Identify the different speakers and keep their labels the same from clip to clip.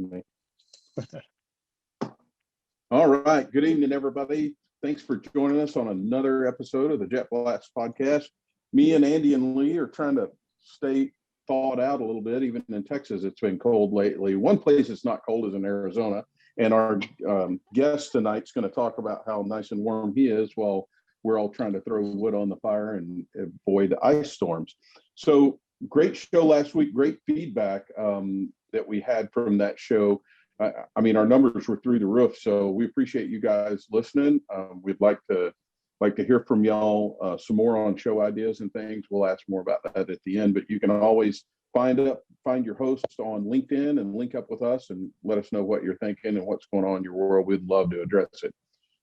Speaker 1: with me. All right. Good evening, everybody. Thanks for joining us on another episode of the Jet Blast podcast. Me and Andy and Lee are trying to stay thawed out a little bit. Even in Texas, it's been cold lately. One place it's not cold is in Arizona. And our guest tonight's going to talk about how nice and warm he is while we're all trying to throw wood on the fire and avoid ice storms. So great show last week. Great feedback that we had from that show. I mean, our numbers were through the roof. So we appreciate you guys listening. We'd like to hear from y'all some more on show ideas and things. We'll ask more about that at the end, but you can always find your host on LinkedIn and link up with us and let us know what you're thinking and what's going on in your world. We'd love to address it.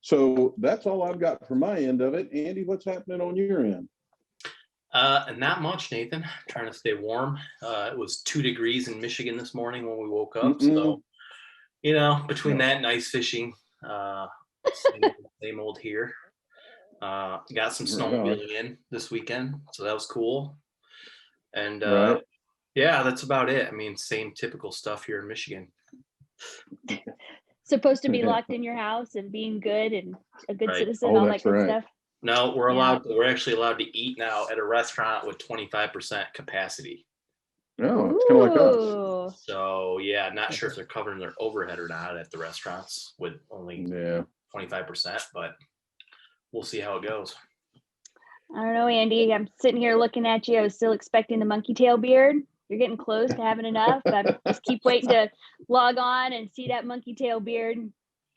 Speaker 1: So that's all I've got from my end of it. Andy, what's happening on your end?
Speaker 2: Not much, Nathan. Trying to stay warm. It was 2 degrees in Michigan this morning when we woke up. So, between that and ice fishing, same old here. Got some snowmobiling in this weekend, so that was cool. And yeah, that's about it. I mean, same typical stuff here in Michigan.
Speaker 3: Supposed to be locked in your house and being good and a good citizen, all that good stuff.
Speaker 2: No, we're actually allowed to eat now at a restaurant with 25% capacity.
Speaker 1: Oh, it's kind of like us.
Speaker 2: So yeah, not sure if they're covering their overhead or not at the restaurants with only 25%, but we'll see how it goes.
Speaker 3: I don't know, Andy. I'm sitting here looking at you. I was still expecting the monkey tail beard. You're getting close to having enough. I just keep waiting to log on and see that monkey tail beard.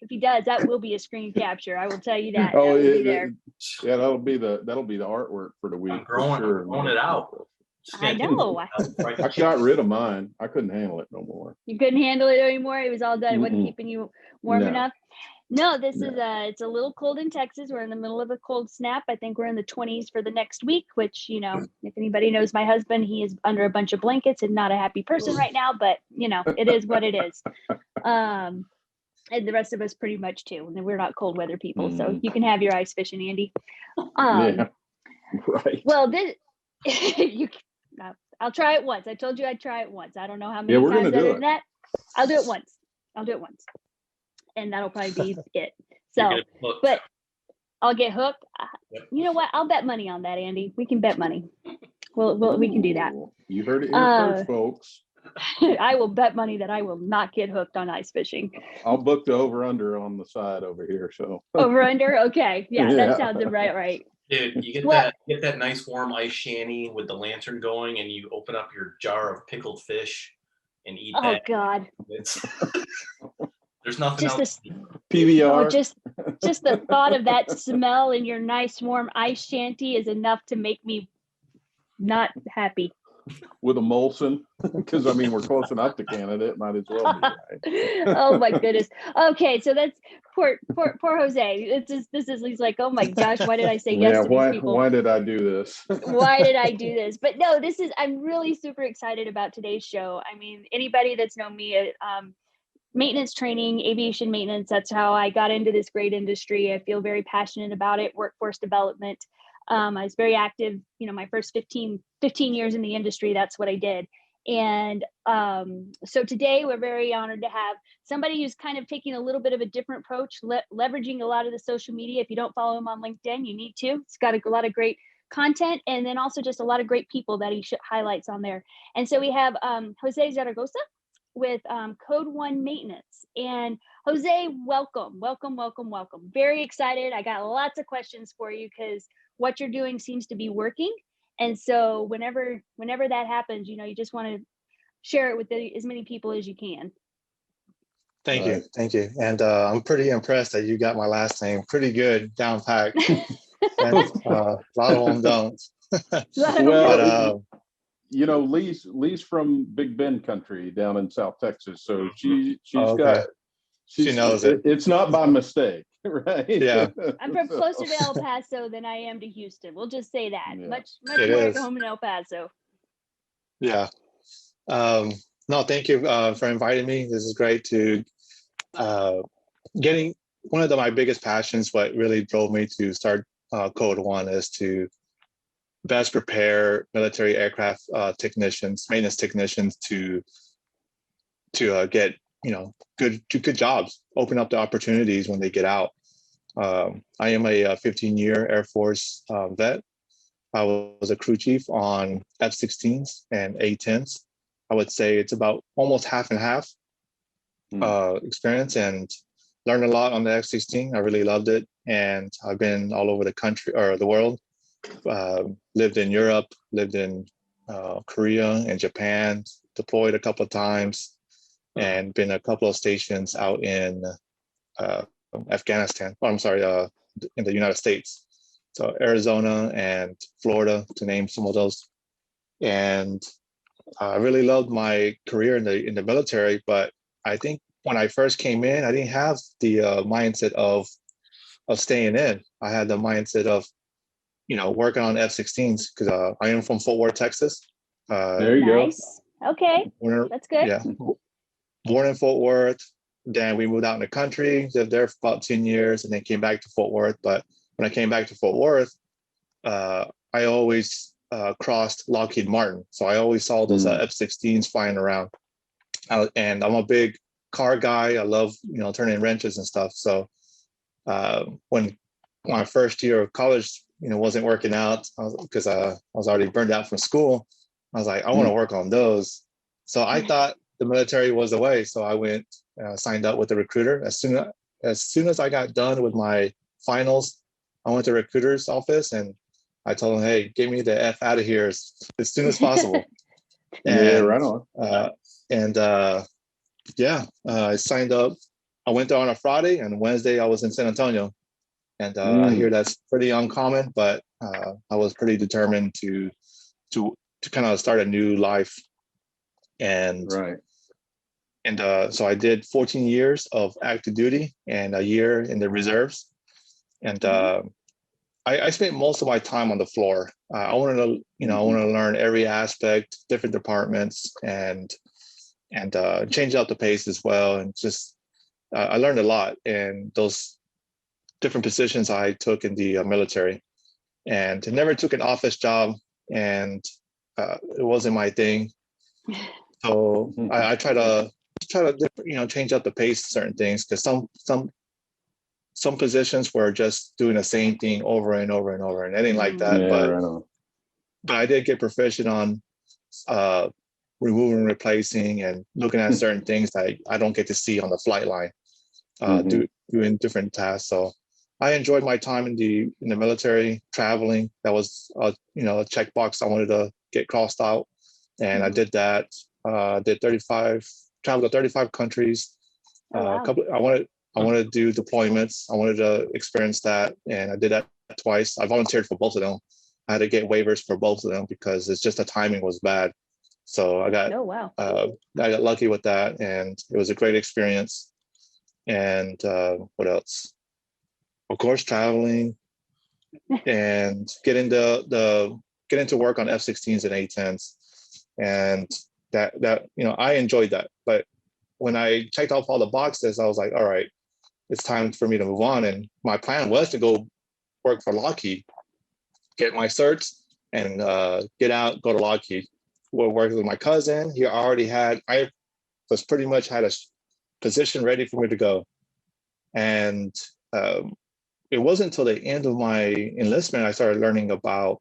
Speaker 3: If he does, that will be a screen capture. I will tell you that.
Speaker 1: Oh,
Speaker 3: that will be there.
Speaker 1: Yeah, that'll be the artwork for the week.
Speaker 2: I'm growing it out.
Speaker 3: I know.
Speaker 1: I got rid of mine. I couldn't handle it no more.
Speaker 3: You couldn't handle it anymore. It was all done. It wasn't keeping you warm enough. No, it's a little cold in Texas. We're in the middle of a cold snap. I think we're in the 20s for the next week, which, if anybody knows my husband, he is under a bunch of blankets and not a happy person right now, but it is what it is. And the rest of us pretty much too. And we're not cold weather people. So you can have your ice fishing, Andy.
Speaker 1: Right.
Speaker 3: Well, I'll try it once. I told you I'd try it once. I don't know how many times other than that. I'll do it once. And that'll probably be it. So, but I'll get hooked. You know what? I'll bet money on that, Andy. We can bet money. We can do that.
Speaker 1: You heard it here first, folks.
Speaker 3: I will bet money that I will not get hooked on ice fishing.
Speaker 1: I'll book the over/under on the side over here. So
Speaker 3: over/under, okay, yeah, that sounds right.
Speaker 2: Dude, you get that nice warm ice shanty with the lantern going, and you open up your jar of pickled fish and eat that.
Speaker 3: Oh God.
Speaker 2: There's nothing else.
Speaker 1: PBR.
Speaker 3: Just the thought of that smell in your nice warm ice shanty is enough to make me not happy.
Speaker 1: With a Molson, because we're close enough to Canada, it might as well be. Right?
Speaker 3: Oh my goodness. Okay, so that's poor Jose. He's like, oh my gosh, why did I say yes to these people?
Speaker 1: Why did I do this?
Speaker 3: Why did I do this? But no, I'm really super excited about today's show. I mean, anybody that's known me, maintenance training, aviation maintenance, that's how I got into this great industry. I feel very passionate about it. Workforce development. I was very active, my first 15 years in the industry, that's what I did. And so today we're very honored to have somebody who's kind of taking a little bit of a different approach, leveraging a lot of the social media. If you don't follow him on LinkedIn, you need to. It's got a lot of great content, and then also just a lot of great people that he highlights on there. And so we have Jose Zaragoza with Code One Maintenance. And Jose, welcome. Very excited. I got lots of questions for you because what you're doing seems to be working. And so whenever that happens, you just want to share it with as many people as you can.
Speaker 4: Thank you. And I'm pretty impressed that you got my last name pretty good, down packed. A lot of them don't.
Speaker 1: Well, Lee's from Big Bend country down in South Texas, so she knows it. It's not by mistake. Right.
Speaker 4: Yeah.
Speaker 3: I'm from closer to El Paso than I am to Houston. We'll just say that.
Speaker 1: Yeah.
Speaker 3: Much more at home in El Paso.
Speaker 4: Yeah. No, thank you for inviting me. This is great to getting one of my biggest passions. What really drove me to start Code One is to best prepare military aircraft technicians, maintenance technicians to get good jobs, open up the opportunities when they get out. I am a 15-year Air Force vet. I was a crew chief on F-16s and A-10s. I would say it's about almost half and half experience, and learned a lot on the F-16. I really loved it. And I've been all over the country or the world. Lived in Europe, lived in Korea and Japan, deployed a couple of times, and been a couple of stations out in Afghanistan. I'm sorry, in the United States. So Arizona and Florida, to name some of those. And I really loved my career in the military, but I think when I first came in, I didn't have the mindset of staying in. I had the mindset of, working on F-16s because I am from Fort Worth, Texas.
Speaker 1: There you
Speaker 3: Nice. Okay,
Speaker 1: go.
Speaker 3: that's good.
Speaker 4: Yeah, born in Fort Worth. Then we moved out in the country, lived there for about 10 years, and then came back to Fort Worth. But when I came back to Fort Worth, I always crossed Lockheed Martin. So I always saw those F-16s flying around. And I'm a big car guy. I love, turning wrenches and stuff. So when my first year of college, wasn't working out because I was already burned out from school, I was like, I want to work on those. So I thought the military was the way. So I went, signed up with the recruiter. As soon as I got done with my finals, I went to the recruiter's office and I told him, hey, get me the F out of here as soon as possible.
Speaker 1: Yeah, right on.
Speaker 4: I signed up. I went there on a Friday, and Wednesday I was in San Antonio. And I hear that's pretty uncommon, but I was pretty determined to kind of start a new life. And
Speaker 1: right.
Speaker 4: And so I did 14 years of active duty and a year in the reserves. And I spent most of my time on the floor. I wanted to, I wanted to learn every aspect, different departments, and change up the pace as well. And just I learned a lot in those different positions I took in the military, and never took an office job, and it wasn't my thing. So I try to change up the pace of certain things, because some positions were just doing the same thing over and over and over, and I didn't like that.
Speaker 1: Yeah,
Speaker 4: but I did get proficient on removing and replacing and looking at certain things that I don't get to see on the flight line, doing different tasks. So I enjoyed my time in the military, traveling. That was a checkbox I wanted to get crossed out, and I did that. Traveled to 35 countries.
Speaker 3: Wow.
Speaker 4: I wanted to do deployments. I wanted to experience that, and I did that twice. I volunteered for both of them. I had to get waivers for both of them because it's just the timing was bad. So I got I got lucky with that, and it was a great experience. And what else? Of course, traveling and getting to work on F-16s and A-10s, and that I enjoyed that. But when I checked off all the boxes, I was like, all right, it's time for me to move on. And my plan was to go work for Lockheed, get my certs, and go to Lockheed. We'll work with my cousin. I was pretty much had a position ready for me to go. And it wasn't until the end of my enlistment I started learning about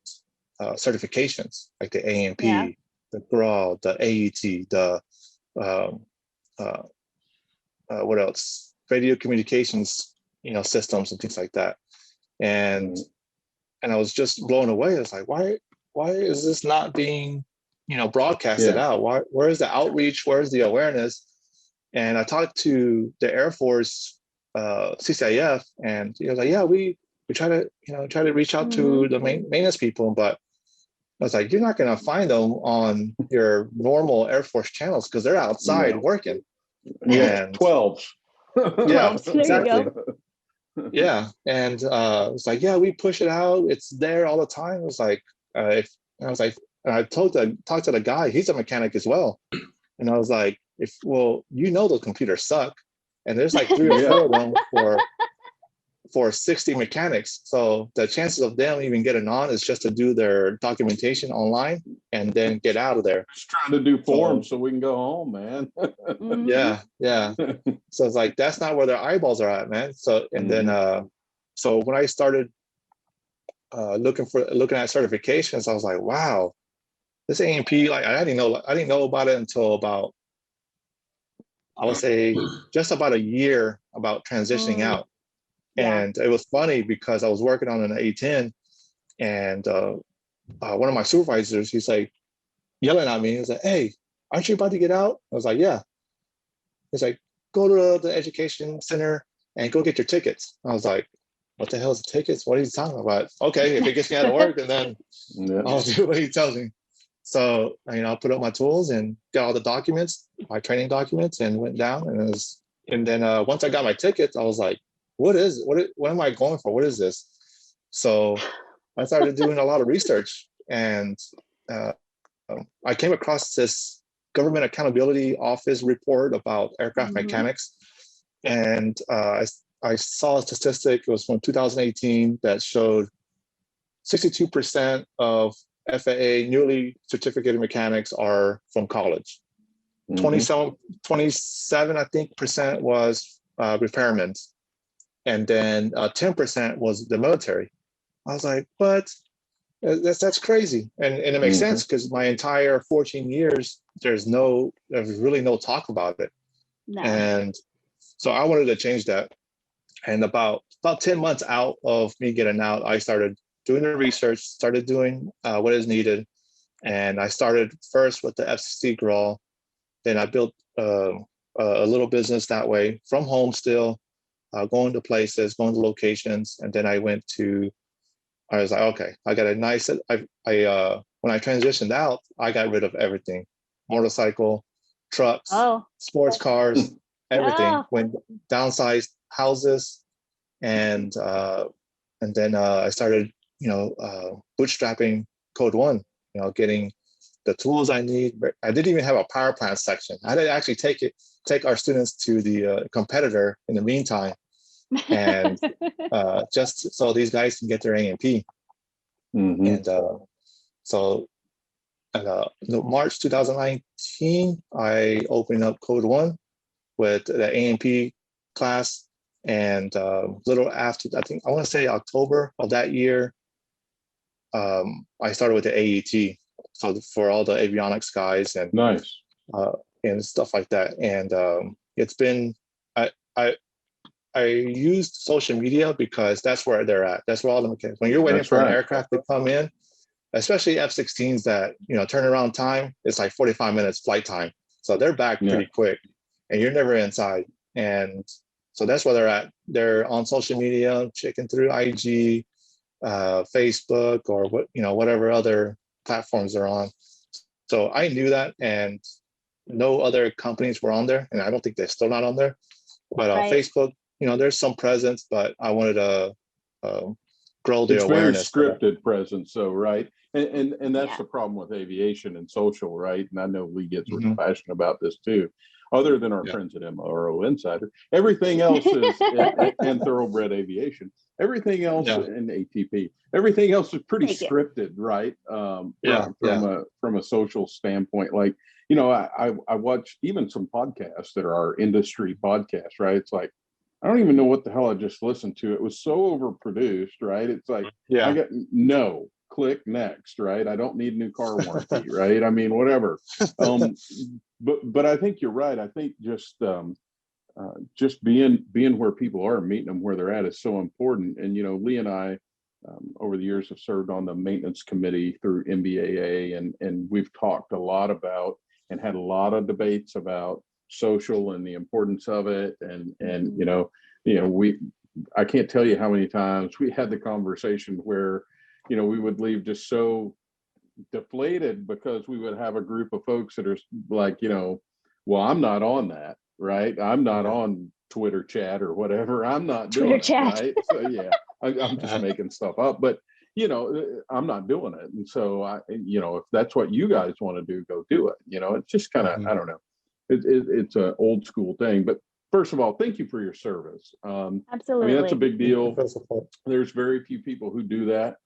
Speaker 4: certifications like the A&P, the GRAW, the AET, the what else? Radio communications, systems and things like that. And I was just blown away. I was like, why is this not being, broadcasted out? Where is the outreach? Where's the awareness? And I talked to the Air Force CCIF, and he was like, yeah, we try to reach out to the maintenance people, but I was like, you're not going to find them on your normal Air Force channels because they're outside working.
Speaker 1: Yeah, 12.
Speaker 4: Yeah, exactly.
Speaker 1: Yeah.
Speaker 4: And it's like, yeah, we push it out. It's there all the time. It was like, I talked to the guy. He's a mechanic as well, and I was like, those computers suck, and there's like 3 or 4 of them for 60 mechanics. So the chances of them even getting on is just to do their documentation online and then get out of there.
Speaker 1: Just trying to do forms so we can go home, man.
Speaker 4: Yeah. So it's like, that's not where their eyeballs are at, man. So, and then, so when I started looking at certifications, I was like, wow, this A&P, like I didn't know about it until about, I would say, just about a year about transitioning out. And it was funny because I was working on an A10, and one of my supervisors, he's like yelling at me. He's like, "Hey, aren't you about to get out?" I was like, "Yeah." He's like, "Go to the education center and go get your tickets." I was like, "What the hell is tickets? What are you talking about?" Okay, if it gets me out of work, and then I'll do what he tells me. So, I put up my tools and got all the documents, my training documents, and went down. And then once I got my tickets, I was like, what am I going for? What is this? So I started doing a lot of research, and I came across this Government Accountability Office report about aircraft mechanics. And I saw a statistic, it was from 2018, that showed 62% of FAA newly certificated mechanics are from college. 27, I think, percent was repairmen. And then 10% was the military. I was like, what? That's crazy. And it makes sense because my entire 14 years, there's really no talk about it. No. And so I wanted to change that. And about 10 months out of me getting out, I started doing the research, started doing what is needed. And I started first with the FCC Grawl. Then I built a little business that way from home still. Going to places, going to locations, and then I was like, okay, I got a nice. When I transitioned out, I got rid of everything: motorcycle, trucks, sports cars, everything. Went downsized houses, and then I started, bootstrapping Code One. Getting the tools I need. I didn't even have a power plant section. I had to actually take our students to the competitor in the meantime, and just so these guys can get their A&P. And so March 2019, I opened up Code One with the A&P class, and little after, I want to say October of that year, I started with the AET. So for all the avionics guys and
Speaker 1: nice
Speaker 4: and stuff like that. And it's been, I used social media because that's where they're at. That's where all the mechanics, when you're waiting for an aircraft to come in, especially F-16s that, turnaround time is like 45 minutes flight time. So they're back pretty quick and you're never inside. And so that's where they're at. They're on social media, checking through IG, Facebook, or whatever other platforms they're on. So I knew that, and no other companies were on there, and I don't think they're still not on there. But Facebook, there's some presence, but I wanted to grow the awareness.
Speaker 1: It's very scripted presence, so right, and that's the problem with aviation and social, right? And I know Lee gets really passionate about this too. Other than our friends at MRO Insider, everything else is and Thoroughbred Aviation. Everything else in ATP, everything else is pretty scripted, right? From a social standpoint, like I watch even some podcasts that are our industry podcasts, right? It's like I don't even know what the hell I just listened to. It was so overproduced, right? It's like I got click next, right? I don't need new car warranty, right? I mean, whatever. But I think you're right. I think just being where people are, meeting them where they're at is so important. And Lee and I over the years have served on the maintenance committee through MBAA, and we've talked a lot about and had a lot of debates about social and the importance of it. And I can't tell you how many times we had the conversation where we would leave just so deflated because we would have a group of folks that are like, well, I'm not on that, right? I'm not on Twitter chat or whatever. I'm not doing it, right? So I'm just making stuff up, but I'm not doing it. And so if that's what you guys want to do, go do it. It's just kind of, I don't know. It's an old school thing, but first of all, thank you for your service.
Speaker 3: Absolutely.
Speaker 1: I mean, that's a big deal. There's very few people who do that.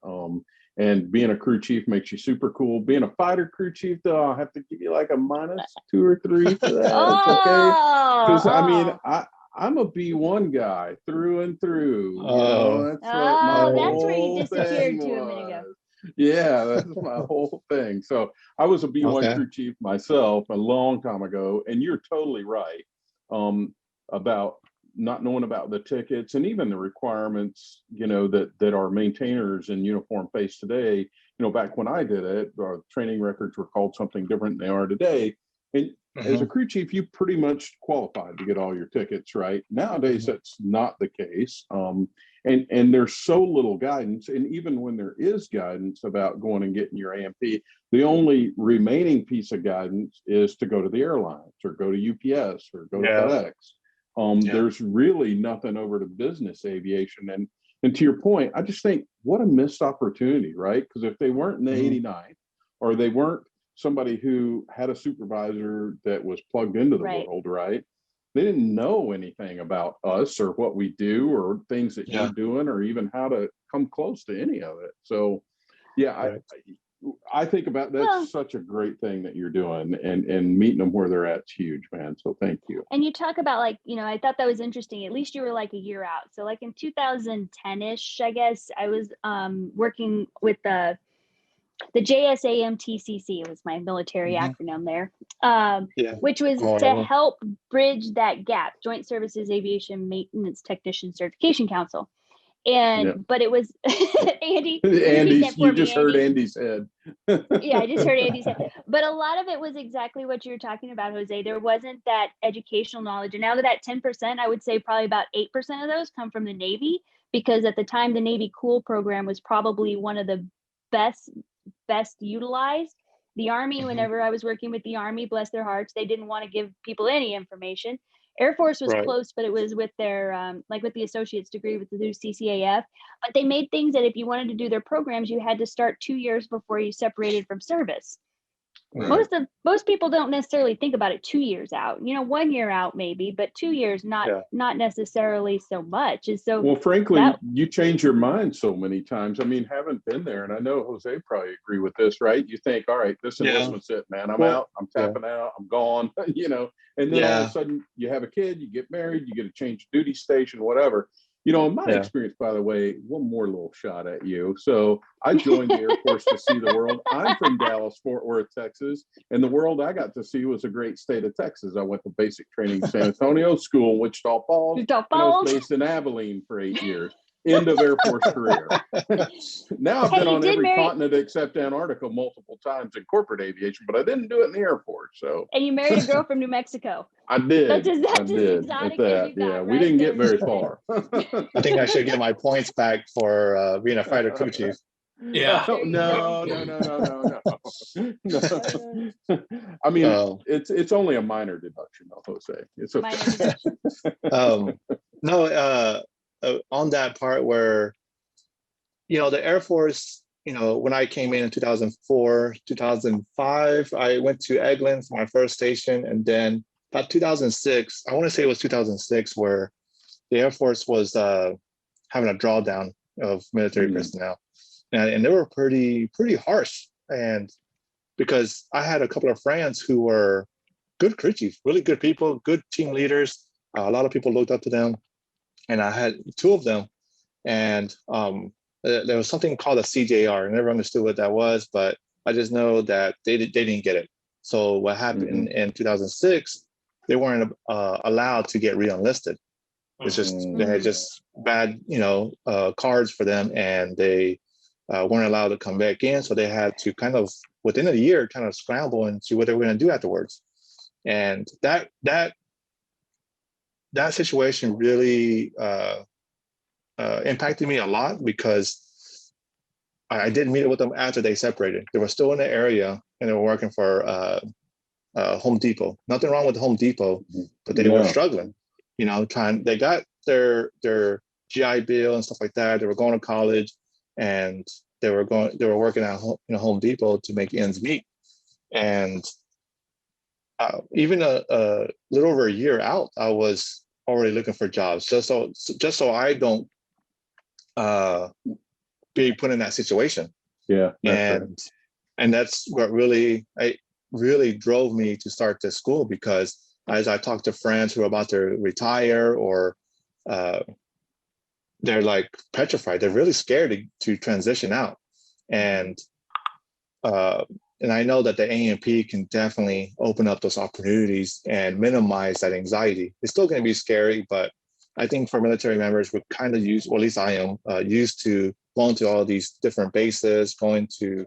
Speaker 1: And being a crew chief makes you super cool. Being a fighter crew chief, though, I'll have to give you like a -2 or 3 for that. It's okay. Because I mean, I'm a B1 guy through and through. That's
Speaker 3: where you disappeared to a minute ago.
Speaker 1: Yeah, that's my whole thing. So I was a B1 crew chief myself a long time ago, and you're totally right about not knowing about the tickets and even the requirements, that our maintainers in uniform face today. Back when I did it, our training records were called something different than they are today. And as a crew chief, you pretty much qualified to get all your tickets, right? Nowadays, that's not the case. And there's so little guidance. And even when there is guidance about going and getting your AMP, the only remaining piece of guidance is to go to the airlines or go to UPS or go to FedEx. There's really nothing over to business aviation. And to your point, I just think what a missed opportunity, right? Because if they weren't in the 89th or they weren't somebody who had a supervisor that was plugged into the world, right? They didn't know anything about us or what we do or things that you're doing or even how to come close to any of it. So, I think about that's such a great thing that you're doing, and meeting them where they're at is huge, man. So thank you.
Speaker 3: And you talk about I thought that was interesting. At least you were like a year out. So like in 2010-ish, I guess, I was working with the JSAMTCC, was my military acronym there, which was to help bridge that gap, Joint Services Aviation Maintenance Technician Certification Council. But it was Andy.
Speaker 1: You just heard Andy's head.
Speaker 3: Yeah, I just heard Andy's head. But a lot of it was exactly what you're talking about, Jose. There wasn't that educational knowledge. And out of that 10%, I would say probably about 8% of those come from the Navy, because at the time, the Navy Cool program was probably one of the best utilized. The Army, whenever I was working with the Army, bless their hearts, they didn't want to give people any information. Air Force was close, but it was with their with the associate's degree with the new CCAF. But they made things that if you wanted to do their programs, you had to start 2 years before you separated from service. Right. Most people don't necessarily think about it 2 years out. 1 year out maybe, but 2 years not necessarily so much. And so,
Speaker 1: well, frankly, you change your mind so many times. I mean, haven't been there, and I know Jose probably agree with this, right? You think, all right, this enlistment's it, man. I'm out. I'm tapping out. I'm gone. And then all of a sudden you have a kid, you get married, you get to change duty station, whatever. In my experience, by the way, one more little shot at you. So I joined the Air Force to see the world. I'm from Dallas, Fort Worth, Texas, and the world I got to see was a great state of Texas. I went to basic training in San Antonio, school in Wichita Falls. And I was based in Abilene for 8 years. End of Air Force career. Now I've been on every continent except Antarctica multiple times in corporate aviation, but I didn't do it in the Air Force. So.
Speaker 3: And you married a girl from New Mexico.
Speaker 1: I did.
Speaker 3: That's as exotic as you got,
Speaker 1: we didn't get very far.
Speaker 4: I think I should get my points back for being a fighter crew chief.
Speaker 2: Yeah.
Speaker 1: No. I mean, it's only a minor deduction, Jose. It's okay.
Speaker 4: On that part where, the Air Force, when I came in 2004, 2005, I went to Eglin for my first station. And then about 2006, I want to say it was 2006, where the Air Force was having a drawdown of military personnel. And they were pretty harsh. And because I had a couple of friends who were good crew chiefs, really good people, good team leaders. A lot of people looked up to them. And I had 2 of them. And there was something called a CJR. I never understood what that was, but I just know that they didn't get it. So what happened in 2006, they weren't allowed to get re-enlisted. It's just, they had just bad, cards for them, and they weren't allowed to come back in. So they had to kind of, within a year, kind of scramble and see what they were going to do afterwards. And that situation really impacted me a lot, because I did meet with them after they separated. They were still in the area, and they were working for Home Depot. Nothing wrong with Home Depot, but they were struggling. They got their GI Bill and stuff like that. They were going to college, and they were working at Home Depot to make ends meet. And even a little over a year out, I was already looking for jobs, just so I don't be put in that situation.
Speaker 1: Yeah.
Speaker 4: And that's what really drove me to start this school, because as I talk to friends who are about to retire, or they're like petrified, they're really scared to transition out. And I know that the A&P can definitely open up those opportunities and minimize that anxiety. It's still going to be scary, but I think for military members, we're kind of used, or at least I am, used to going to all these different bases, going to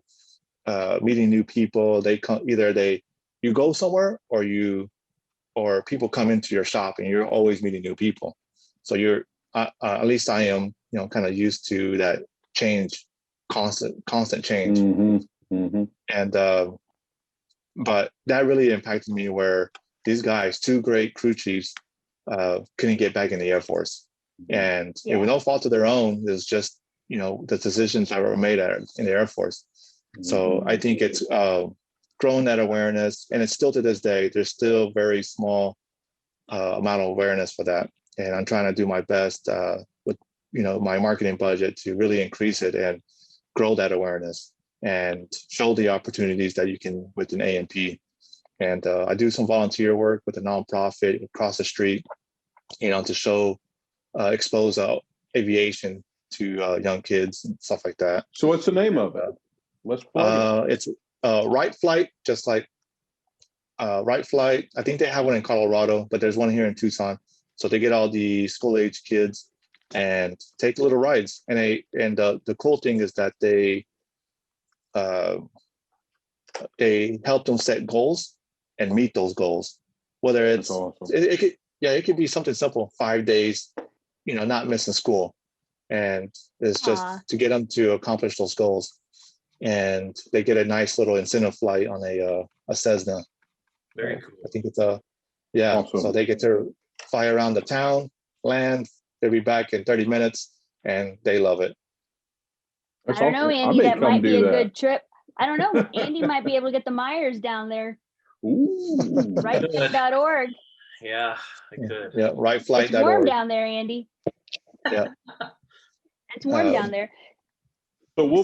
Speaker 4: meeting new people. You go somewhere, or people come into your shop, and you're always meeting new people. So you're at least I am, kind of used to that change, constant change. And but that really impacted me, where these guys, two great crew chiefs, couldn't get back in the Air Force, and it was no fault of their own. It was just the decisions that were made in the Air Force. So I think it's grown that awareness, and it's still to this day. There's still very small amount of awareness for that, and I'm trying to do my best with my marketing budget to really increase it and grow that awareness and show the opportunities that you can with an A&P. And I do some volunteer work with a nonprofit across the street, to show, expose aviation to young kids and stuff like that.
Speaker 1: So what's the name of it? Let's plug it.
Speaker 4: It's Right Flight, just like Right Flight. I think they have one in Colorado, but there's one here in Tucson. So they get all the school-age kids and take little rides. And the cool thing is that they help them set goals and meet those goals. Whether it's awesome. it could be something simple, 5 days, not missing school, and it's just to get them to accomplish those goals. And they get a nice little incentive flight on a Cessna.
Speaker 2: Very cool.
Speaker 4: I think it's awesome. So they get to fly around the town, land. They'll be back in 30 minutes, and they love it.
Speaker 3: I don't know, Andy. That might be a good trip. I don't know. Andy might be able to get the Myers down there.
Speaker 1: Ooh.
Speaker 3: Rightflight.org.
Speaker 2: Yeah, I could.
Speaker 4: Yeah, rightflight.org.
Speaker 3: It's warm down there, Andy.
Speaker 4: Yeah.
Speaker 3: It's warm down there.
Speaker 1: So we'll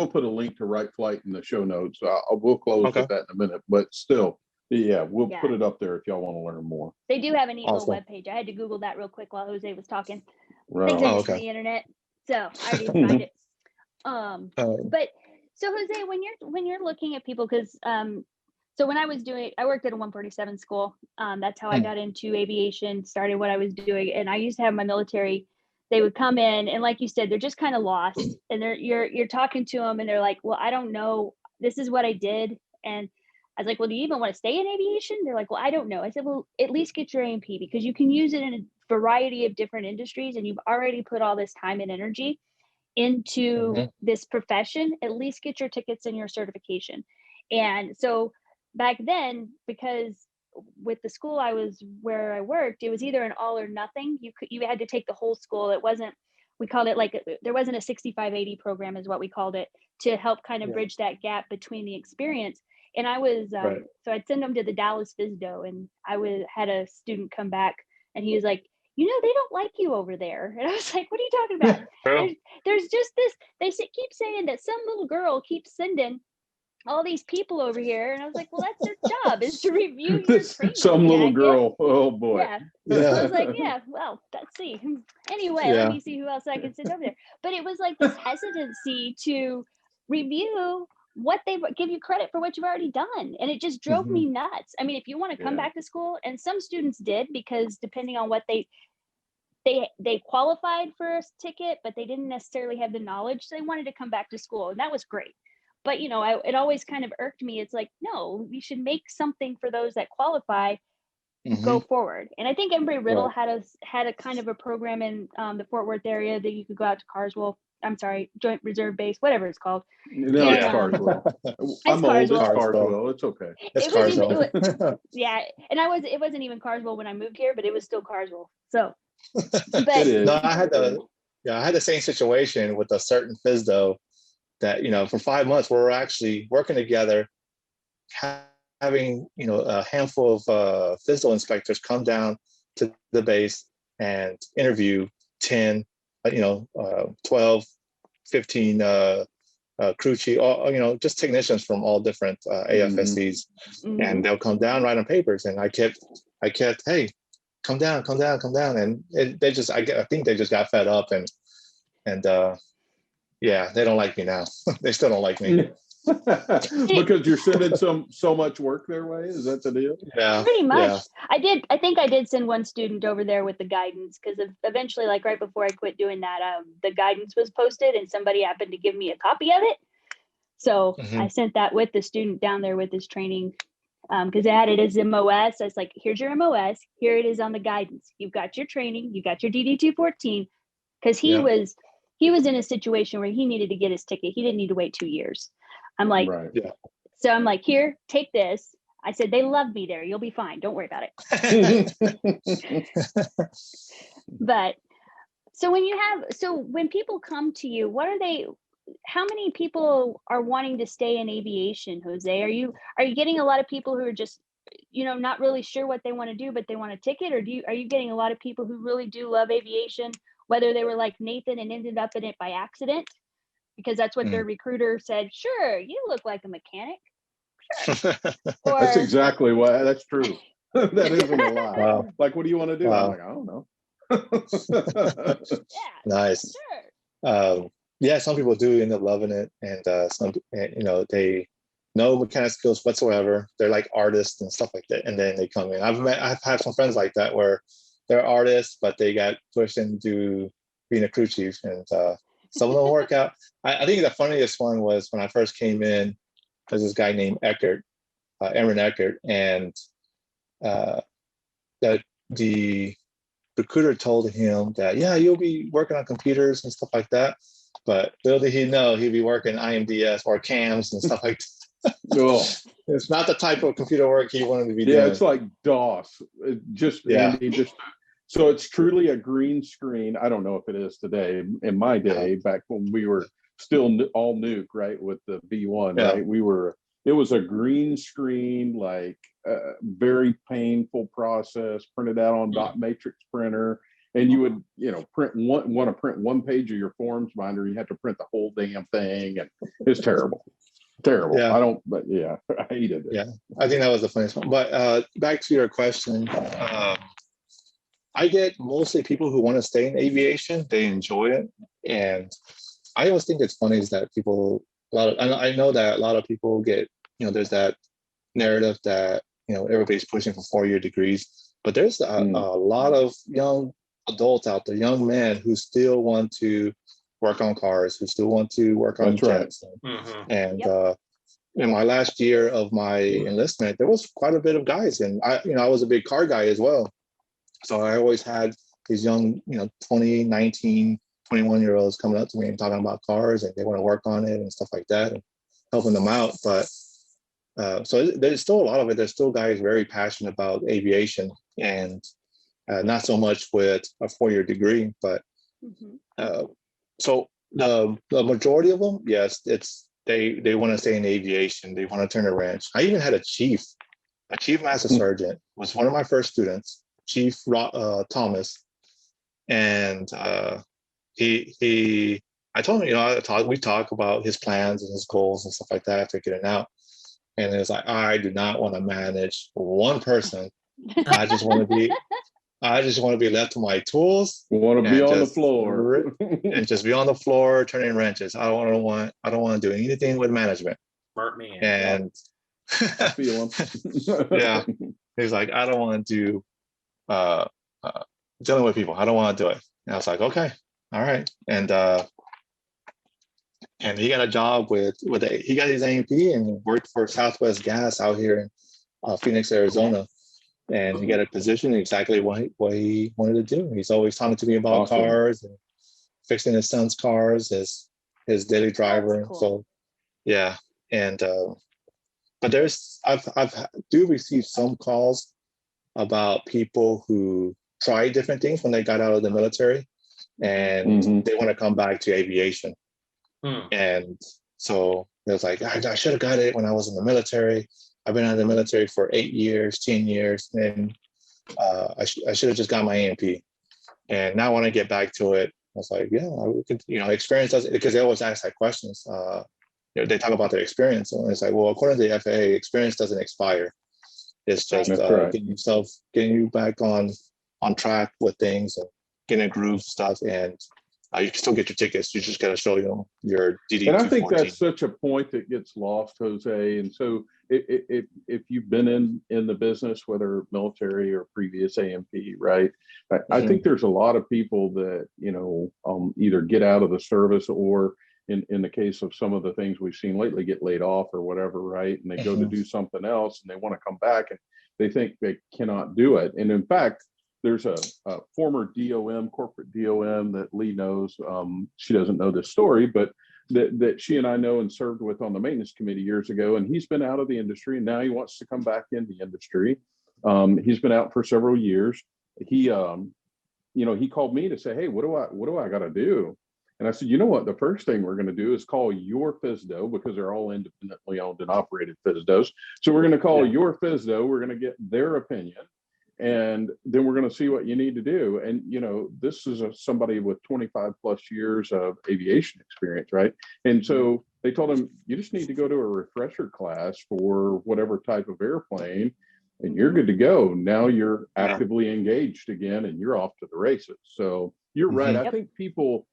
Speaker 1: put a link to Right Flight in the show notes. We'll close with that in a minute, but still, we'll put it up there if y'all want to learn more.
Speaker 3: They do have a neat little webpage. I had to Google that real quick while Jose was talking.
Speaker 1: Right.
Speaker 3: Things are just the internet, so I didn't find it. But so Jose, when you're looking at people, because so when I worked at a 147 school. That's how I got into aviation, started what I was doing, and I used to have my military. They would come in, and like you said, they're just kind of lost, and you're talking to them, and they're like, well, I don't know, this is what I did. And I was like, well, do you even want to stay in aviation? They're like, well, I don't know. I said, well, at least get your A&P, because you can use it in a variety of different industries, and you've already put all this time and energy into this profession. At least get your tickets and your certification. And so back then, because with the school where I worked, it was either an all or nothing. You had to take the whole school. It wasn't, we called it there wasn't a 65-80 program is what we called it, to help kind of bridge that gap between the experience. And I was, so I'd send them to the Dallas FISDO, and had a student come back, and he was like, they don't like you over there. And I was like, what are you talking about? There's just this, keep saying that some little girl keeps sending all these people over here. And I was like, well, that's their job, is to review your training.
Speaker 1: Some little girl. Oh boy.
Speaker 3: Yeah. So I was like, well, let's see. Anyway, let me see who else I can send over there. But it was like this hesitancy to review what they give you credit for what you've already done. And it just drove me nuts. I mean, if you want to come back to school, and some students did, because depending on what they qualified for a ticket, but they didn't necessarily have the knowledge. So they wanted to come back to school, and that was great. But, it always kind of irked me. It's like, no, we should make something for those that qualify, go forward. And I think Embry-Riddle had a kind of a program in the Fort Worth area that you could go out to Carswell. I'm sorry, Joint Reserve Base, whatever it's called.
Speaker 1: No, it's Carswell. I'm old. It's Carswell. It's okay.
Speaker 4: It's Carswell.
Speaker 3: And it wasn't even Carswell when I moved here, but it was still Carswell. So, but
Speaker 4: no, I had the same situation with a certain FISDO that, for 5 months we were actually working together, having, a handful of FISDO inspectors come down to the base and interview 10, 12, 15 crew chief, or just technicians from all different AFSCs, and they'll come down, write on papers, and I kept, hey, come down, and I think they just got fed up, and yeah, they don't like me now. They still don't like me.
Speaker 1: Because you're sending so much work their way. Is that the deal?
Speaker 4: Yeah,
Speaker 3: pretty much.
Speaker 4: Yeah.
Speaker 3: I think I did send one student over there with the guidance, because eventually, like right before I quit doing that, the guidance was posted and somebody happened to give me a copy of it. So I sent that with the student down there with his training, because it had it as MOS. I was like, here's your MOS. Here it is on the guidance. You've got your training. You got your DD 214, because he was in a situation where he needed to get his ticket. He didn't need to wait 2 years. I'm like, so I'm like, here, take this. I said, they love me there. You'll be fine. Don't worry about it. But so when people come to you, how many people are wanting to stay in aviation, Jose? Are you getting a lot of people who are just, not really sure what they want to do, but they want a ticket? Or are you getting a lot of people who really do love aviation, whether they were like Nathan and ended up in it by accident? Because that's what their recruiter said. Sure, you look like a mechanic. Sure.
Speaker 1: That's exactly why. That's true. That isn't a lie.
Speaker 4: Wow.
Speaker 1: Like, what do you want to do?
Speaker 4: Wow.
Speaker 1: I'm like, I don't know.
Speaker 4: Nice.
Speaker 3: Sure.
Speaker 4: Yeah, some people do end up loving it, and some, they no mechanic skills whatsoever. They're like artists and stuff like that, and then they come in. I've had some friends like that where they're artists, but they got pushed into being a crew chief, and some of them work out. I think the funniest one was when I first came in. There's this guy named Eckert, Aaron Eckert, and that the recruiter told him that, yeah, you'll be working on computers and stuff like that. But little did he know he'd be working IMDS or CAMs and stuff like that.
Speaker 1: Oh.
Speaker 4: It's not the type of computer work he wanted to be doing.
Speaker 1: Yeah, it's like DOS. So it's truly a green screen. I don't know if it is today. In my day, back when we were still all nuke, right, with the V1, right? It was a green screen, like very painful process, printed out on dot matrix printer. And you would, want to print one page of your forms binder. You had to print the whole damn thing. And it's terrible. Terrible.
Speaker 4: Yeah.
Speaker 1: I hated it.
Speaker 4: Yeah, I think that was the funniest one. But back to your question, I get mostly people who want to stay in aviation. They enjoy it. And I always think it's funny is that I know that a lot of people get, there's that narrative that, everybody's pushing for 4-year degrees, but there's a lot of young adults out there, young men who still want to work on cars, who still want to work on jets. And in my last year of my enlistment, there was quite a bit of guys, and I was a big car guy as well. So I always had these young, 20, 19, 21-year-olds coming up to me and talking about cars, and they want to work on it and stuff like that, and helping them out. But so there's still a lot of it. There's still guys very passionate about aviation, and not so much with a 4-year degree. But so the majority of them, yes, they want to stay in aviation. They want to turn a wrench. I even had a chief master sergeant was one of my first students, Chief Thomas, and I told him, we talk about his plans and his goals and stuff like that after getting out. And it's like, I do not want to manage one person. I just want to be left to my tools.
Speaker 1: Want to be on the floor
Speaker 4: and just be on the floor turning wrenches. I don't want to do anything with management.
Speaker 2: Smart man.
Speaker 4: And
Speaker 1: I feel him.
Speaker 4: Yeah, he's like, I don't want to do dealing with people. I don't want to do it. And I was like, okay, all right. And he got a job he got his A&P and worked for Southwest Gas out here in Phoenix, Arizona. And he got a position exactly what he wanted to do. He's always talking to me about cars and fixing his son's cars as his daily driver. Cool. So, yeah. And but I've do receive some calls about people who tried different things when they got out of the military, and they want to come back to aviation. And so it was like, I should have got it when I was in the military. I've been out of the military for 8 years, 10 years. And I should have just got my A&P. And now when I get back to it, I was like, yeah, we could, experience doesn't, because they always ask that questions. They talk about their experience, and it's like, well, according to the FAA, experience doesn't expire. It's just getting you back on track with things and getting a groove stuff, and you can still get your tickets. You just got to show them your DD.
Speaker 1: And I think that's such a point that gets lost, Jose. And so if you've been in the business, whether military or previous A&P, right? I think there's a lot of people that, either get out of the service or in the case of some of the things we've seen lately, get laid off or whatever, right? And they go to do something else and they want to come back and they think they cannot do it. And in fact, there's a former DOM, corporate DOM that Lee knows. She doesn't know this story, but that she and I know and served with on the maintenance committee years ago. And he's been out of the industry and now he wants to come back in the industry. He's been out for several years. He called me to say, hey, what do I got to do? And I said, you know what, the first thing we're going to do is call your FSDO, because they're all independently owned and operated FSDOs. So we're going to call your FSDO. We're going to get their opinion. And then we're going to see what you need to do. And, this is somebody with 25 plus years of aviation experience, right? And so they told him, you just need to go to a refresher class for whatever type of airplane, and you're good to go. Now you're actively engaged again, and you're off to the races. So you're right. I think people,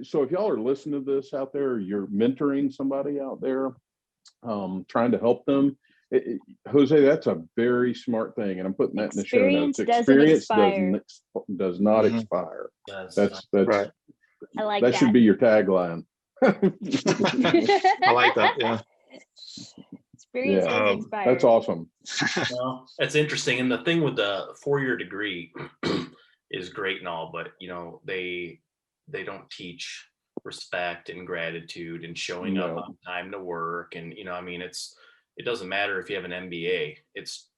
Speaker 1: so if y'all are listening to this out there, you're mentoring somebody out there, trying to help them, Jose, that's a very smart thing, and I'm putting that in the show notes. Experience does not expire. That's right.
Speaker 3: I like that.
Speaker 1: That should be your tagline.
Speaker 4: I like that. Yeah.
Speaker 3: Experience doesn't expire.
Speaker 1: That's awesome.
Speaker 2: Well, that's interesting. And the thing with the 4-year degree is great and all, but they don't teach respect and gratitude and showing up on time to work. And it doesn't matter if you have an MBA. It's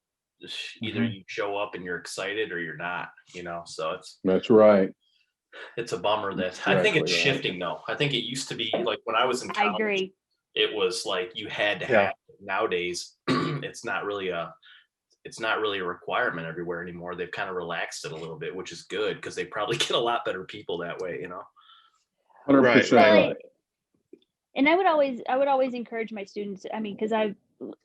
Speaker 2: either you show up and you're excited or you're not, so
Speaker 1: that's right.
Speaker 2: It's a bummer that I think it's shifting though. I think it used to be like when I was in college,
Speaker 3: I agree.
Speaker 2: It was like you had to have it. Nowadays it's not really a requirement everywhere anymore. They've kind of relaxed it a little bit, which is good because they probably get a lot better people that way,
Speaker 1: 100% right.
Speaker 3: And I would always encourage my students, because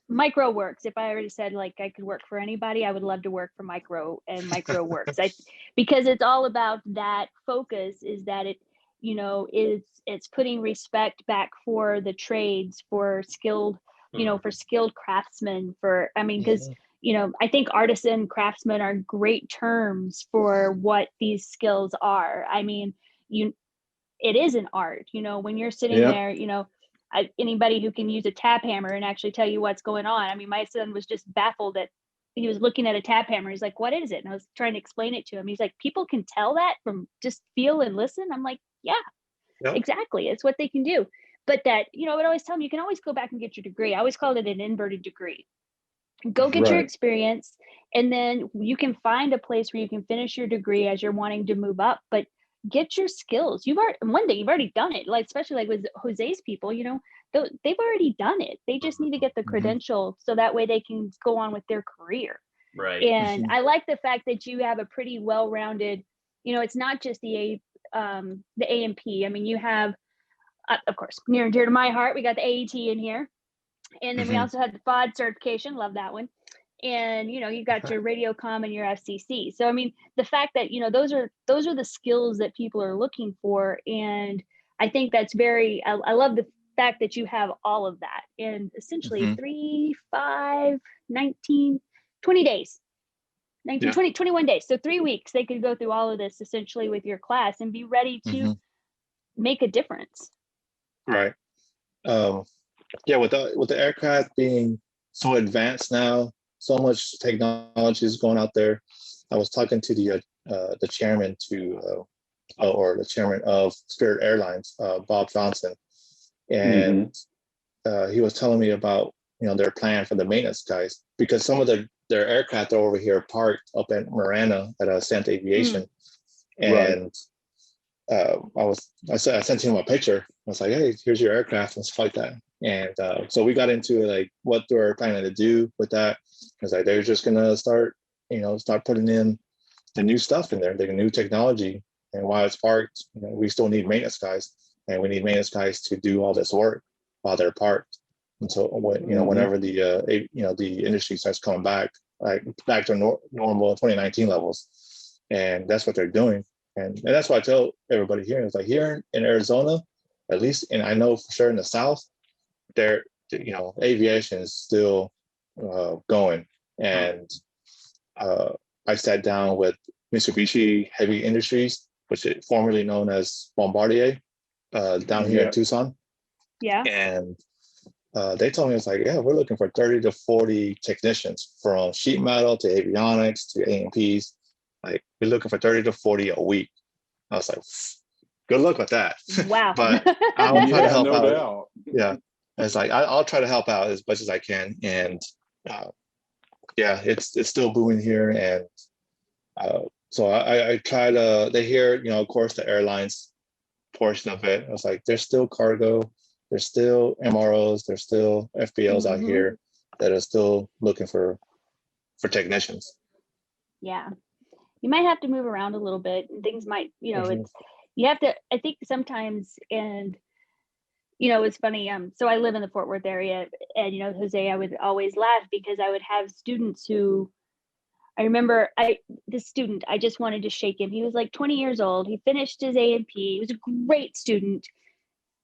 Speaker 3: Micro works. If I already said like I could work for anybody, I would love to work for Micro, and Micro works. Because it's all about that focus, is that it, it's putting respect back for the trades, for skilled, for skilled craftsmen, because I think artisan, craftsmen are great terms for what these skills are. It is an art, when you're sitting there, anybody who can use a tap hammer and actually tell you what's going on. My son was just baffled that he was looking at a tap hammer. He's like, what is it? And I was trying to explain it to him. He's like, people can tell that from just feel and listen. I'm like, exactly. It's what they can do. But that, I would always tell them, you can always go back and get your degree. I always called it an inverted degree. Go get your experience, and then you can find a place where you can finish your degree as you're wanting to move up, but get your skills. You've already done it. Like, especially like with Jose's people, they've already done it. They just need to get the credential so that way they can go on with their career.
Speaker 2: Right.
Speaker 3: And I like the fact that you have a pretty well-rounded, it's not just the A&P. You have, of course, near and dear to my heart, we got the AET in here. And then we also had the FOD certification. Love that one. And, you got your radiocom and your FCC. So, the fact that, those are the skills that people are looking for. And I think that's I love the fact that you have all of that in essentially 3, 5, 19, 20 days, 19, 20, 21 days. So 3 weeks, they could go through all of this essentially with your class and be ready to make a difference.
Speaker 4: Right. With the aircraft being so advanced now, so much technology is going out there. I was talking to the chairman or the chairman of Spirit Airlines, Bob Johnson, and he was telling me about their plan for the maintenance guys, because some of their aircraft are over here parked up at Marana at Santa Aviation, and I sent him a picture. I was like, hey, here's your aircraft and stuff like that. And so we got into like what they're planning to do with that. It's like they're just gonna start putting in new stuff in there, the new technology. And while it's parked, we still need maintenance guys, and we need maintenance guys to do all this work while they're parked until whenever the industry starts coming back, like back to normal 2019 levels. And that's what they're doing. And that's why I tell everybody here, it's like here in Arizona, at least, and I know for sure in the South, there, aviation is still going. And I sat down with Mitsubishi Heavy Industries, which is formerly known as Bombardier, down here in Tucson.
Speaker 3: Yeah.
Speaker 4: And they told me, it's like, yeah, we're looking for 30 to 40 technicians from sheet metal to avionics to A&Ps. Like, we're looking for 30 to 40 a week. I was like, good luck with that.
Speaker 3: Wow.
Speaker 4: But I'll try to help
Speaker 1: no
Speaker 4: out.
Speaker 1: doubt.
Speaker 4: Yeah. It's like, I'll try to help out as much as I can. And it's still booming here. And so I try to, they hear, of course, the airlines portion of it. I was like, there's still cargo, there's still MROs, there's still FBLs out here that are still looking for technicians.
Speaker 3: Yeah. You might have to move around a little bit, and things might, it's, you have to, I think sometimes, and, it's funny. So I live in the Fort Worth area, and, Jose, I would always laugh because I would have students who, I remember this student, I just wanted to shake him. He was like 20 years old. He finished his A&P. He was a great student,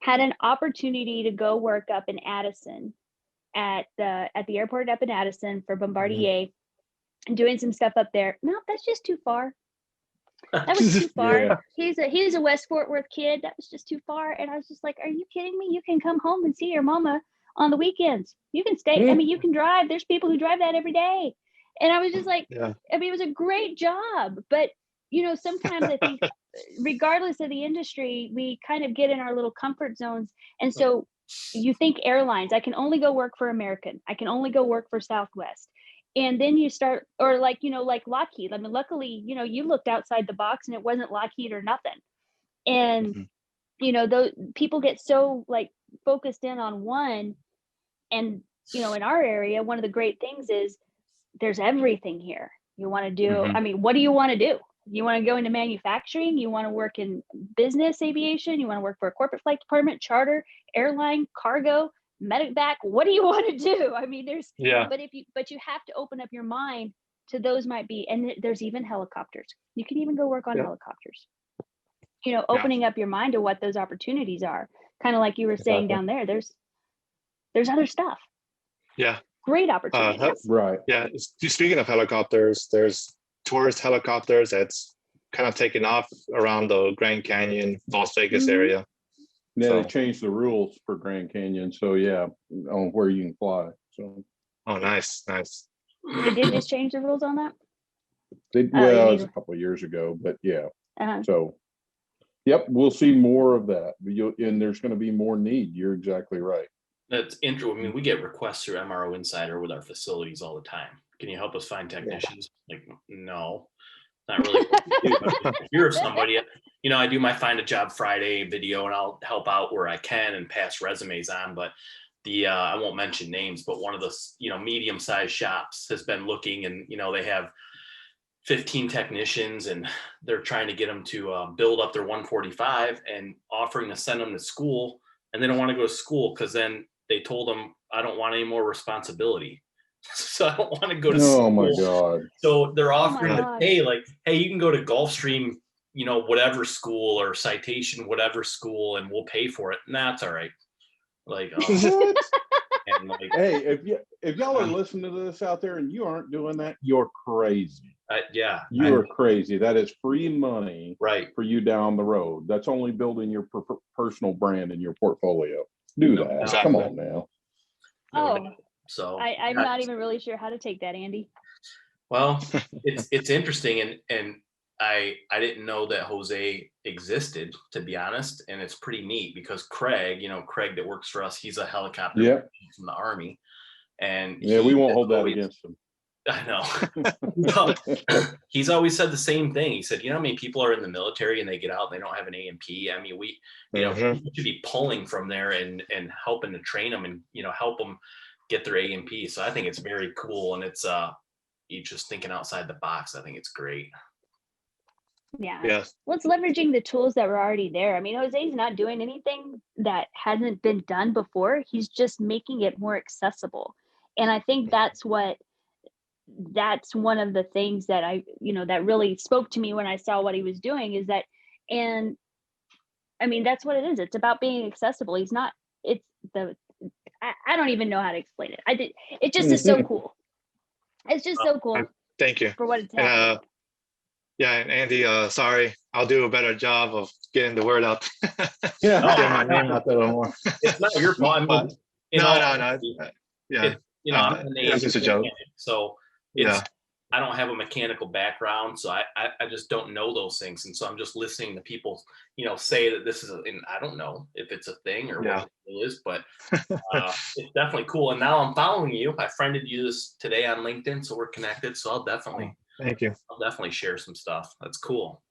Speaker 3: had an opportunity to go work up in Addison at the airport up in Addison for Bombardier, and doing some stuff up there. No, that's just too far. That was too far. Yeah. He's a West Fort Worth kid. That was just too far. And I was just like, are you kidding me? You can come home and see your mama on the weekends. You can stay. I mean, you can drive. There's people who drive that every day. And I was just like, I mean, it was a great job. But, sometimes I think regardless of the industry, we kind of get in our little comfort zones. And so you think airlines, I can only go work for American. I can only go work for Southwest. And then you start, or like Lockheed. I mean, luckily, you looked outside the box and it wasn't Lockheed or nothing. And, those people get so like focused in on one. And, in our area, one of the great things is there's everything here. You want to do, I mean, what do you want to do? You want to go into manufacturing? You want to work in business aviation? You want to work for a corporate flight department, charter, airline, cargo, medevac? What do you want to do? I mean, but you have to open up your mind to those might be, and there's even helicopters. You can even go work on helicopters. Opening up your mind to what those opportunities are. Kind of like you were saying down there, there's other stuff.
Speaker 4: Yeah.
Speaker 3: Great opportunities.
Speaker 1: Right.
Speaker 4: Yeah. Speaking of helicopters, there's tourist helicopters that's kind of taken off around the Grand Canyon, Las Vegas area.
Speaker 1: Yeah, they changed the rules for Grand Canyon. So on where you can fly. So.
Speaker 4: Oh, nice.
Speaker 3: They did just change the rules on that?
Speaker 1: It was a couple of years ago, but So, we'll see more of that. And there's going to be more need. You're exactly right.
Speaker 2: That's interesting. I mean, we get requests through MRO Insider with our facilities all the time. Can you help us find technicians? Like, no, not really. If you're of somebody, I do my Find a Job Friday video, and I'll help out where I can and pass resumes on. But I won't mention names, but one of the medium-sized shops has been looking, and they have 15 technicians, and they're trying to get them to build up their 145 and offering to send them to school, and they don't want to go to school because then they told them, I don't want any more responsibility. So I don't want to go to school.
Speaker 1: Oh my God.
Speaker 2: So they're offering to pay, like, hey, you can go to Gulfstream, whatever school, or Citation, whatever school, and we'll pay for it. And that's all right. Like, and like,
Speaker 1: hey, if y'all are listening to this out there and you aren't doing that, you're crazy. You're crazy. That is free money for you down the road. That's only building your personal brand and your portfolio. Do that. Exactly. Come on now.
Speaker 2: So
Speaker 3: I'm not even really sure how to take that, Andy.
Speaker 2: Well, it's interesting, and I didn't know that Jose existed, to be honest, and it's pretty neat because Craig that works for us, he's a helicopter from the Army, and
Speaker 1: we won't hold that against him.
Speaker 2: I know. He's always said the same thing. He said, how many people are in the military and they get out and they don't have an A&P? I mean, we should be pulling from there and helping to train them and help them get their A&P. So I think it's very cool, and it's you just thinking outside the box. I think it's great.
Speaker 3: Yeah.
Speaker 4: Yes.
Speaker 3: Well, it's leveraging the tools that were already there. I mean, Jose's not doing anything that hasn't been done before. He's just making it more accessible. And I think that's one of the things that that really spoke to me when I saw what he was doing is that, and I mean, that's what it is. It's about being accessible. He's not, it's the, I don't even know how to explain it. It just is so cool. It's just so cool
Speaker 4: Thank you.
Speaker 3: for what it's
Speaker 4: And
Speaker 3: happening.
Speaker 4: yeah, and Andy, sorry, I'll do a better job of getting the word out.
Speaker 1: Yeah.
Speaker 4: Getting my name out there a little more.
Speaker 2: It's not your fault. I mean,
Speaker 4: But
Speaker 2: in
Speaker 4: no,
Speaker 2: all
Speaker 4: no,
Speaker 2: honesty,
Speaker 4: yeah,
Speaker 2: I'm an
Speaker 4: it's just a joke.
Speaker 2: mechanic, so it's
Speaker 4: Yeah.
Speaker 2: I don't have a mechanical background, so I just don't know those things, and so I'm just listening to people, say that this is, and I don't know if it's a thing or
Speaker 4: Yeah.
Speaker 2: what it is, but it's definitely cool. And now I'm following you. I friended you this today on LinkedIn, so we're connected. So I'll definitely share some stuff. That's cool.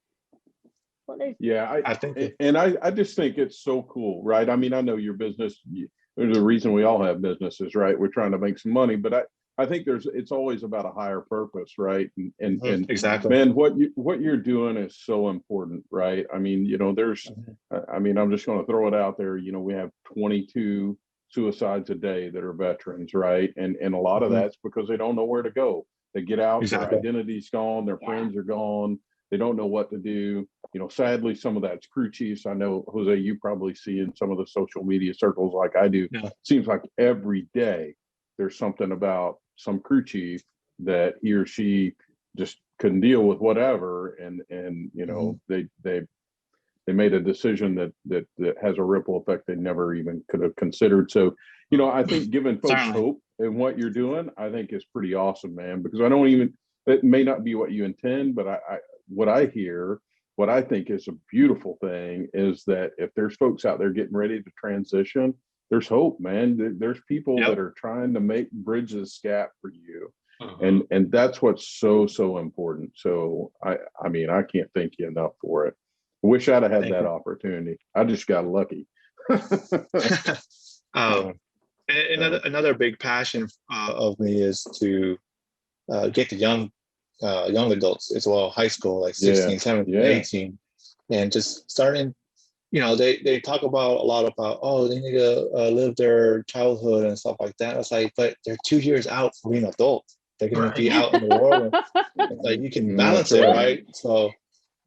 Speaker 3: Well,
Speaker 1: Yeah,
Speaker 4: I think
Speaker 1: I just think it's so cool, right? I mean, I know your business. There's a reason we all have businesses, right? We're trying to make some money, but I think it's always about a higher purpose, right? And
Speaker 4: exactly,
Speaker 1: man, what you're doing is so important, right? I mean, there's, I mean, I'm just going to throw it out there. We have 22 suicides a day that are veterans, right? And a lot of that's because they don't know where to go. They get out, their identity's gone, their friends are gone. They don't know what to do. Sadly, some of that's crew chiefs. I know, Jose, you probably see in some of the social media circles like I do.
Speaker 4: Yeah.
Speaker 1: Seems like every day there's something about some crew chief that he or she just couldn't deal with whatever, and they made a decision that has a ripple effect they never even could have considered. So, I think giving folks hope in what you're doing, I think is pretty awesome, man, because it may not be what you intend, but what I hear, what I think is a beautiful thing is that if there's folks out there getting ready to transition, there's hope, man. There's people that are trying to bridge this gap for you. And that's what's so important. So I mean, I can't thank you enough for it. I wish I'd have had that opportunity. I just got lucky.
Speaker 4: Another big passion of me is to get the young adults as well, high school, like 16, 17, 18, and just starting, they talk about a lot about, they need to live their childhood and stuff like that. It's like, but they're 2 years out from being adults. They're going to be out in the world. It's like you can balance it, right? So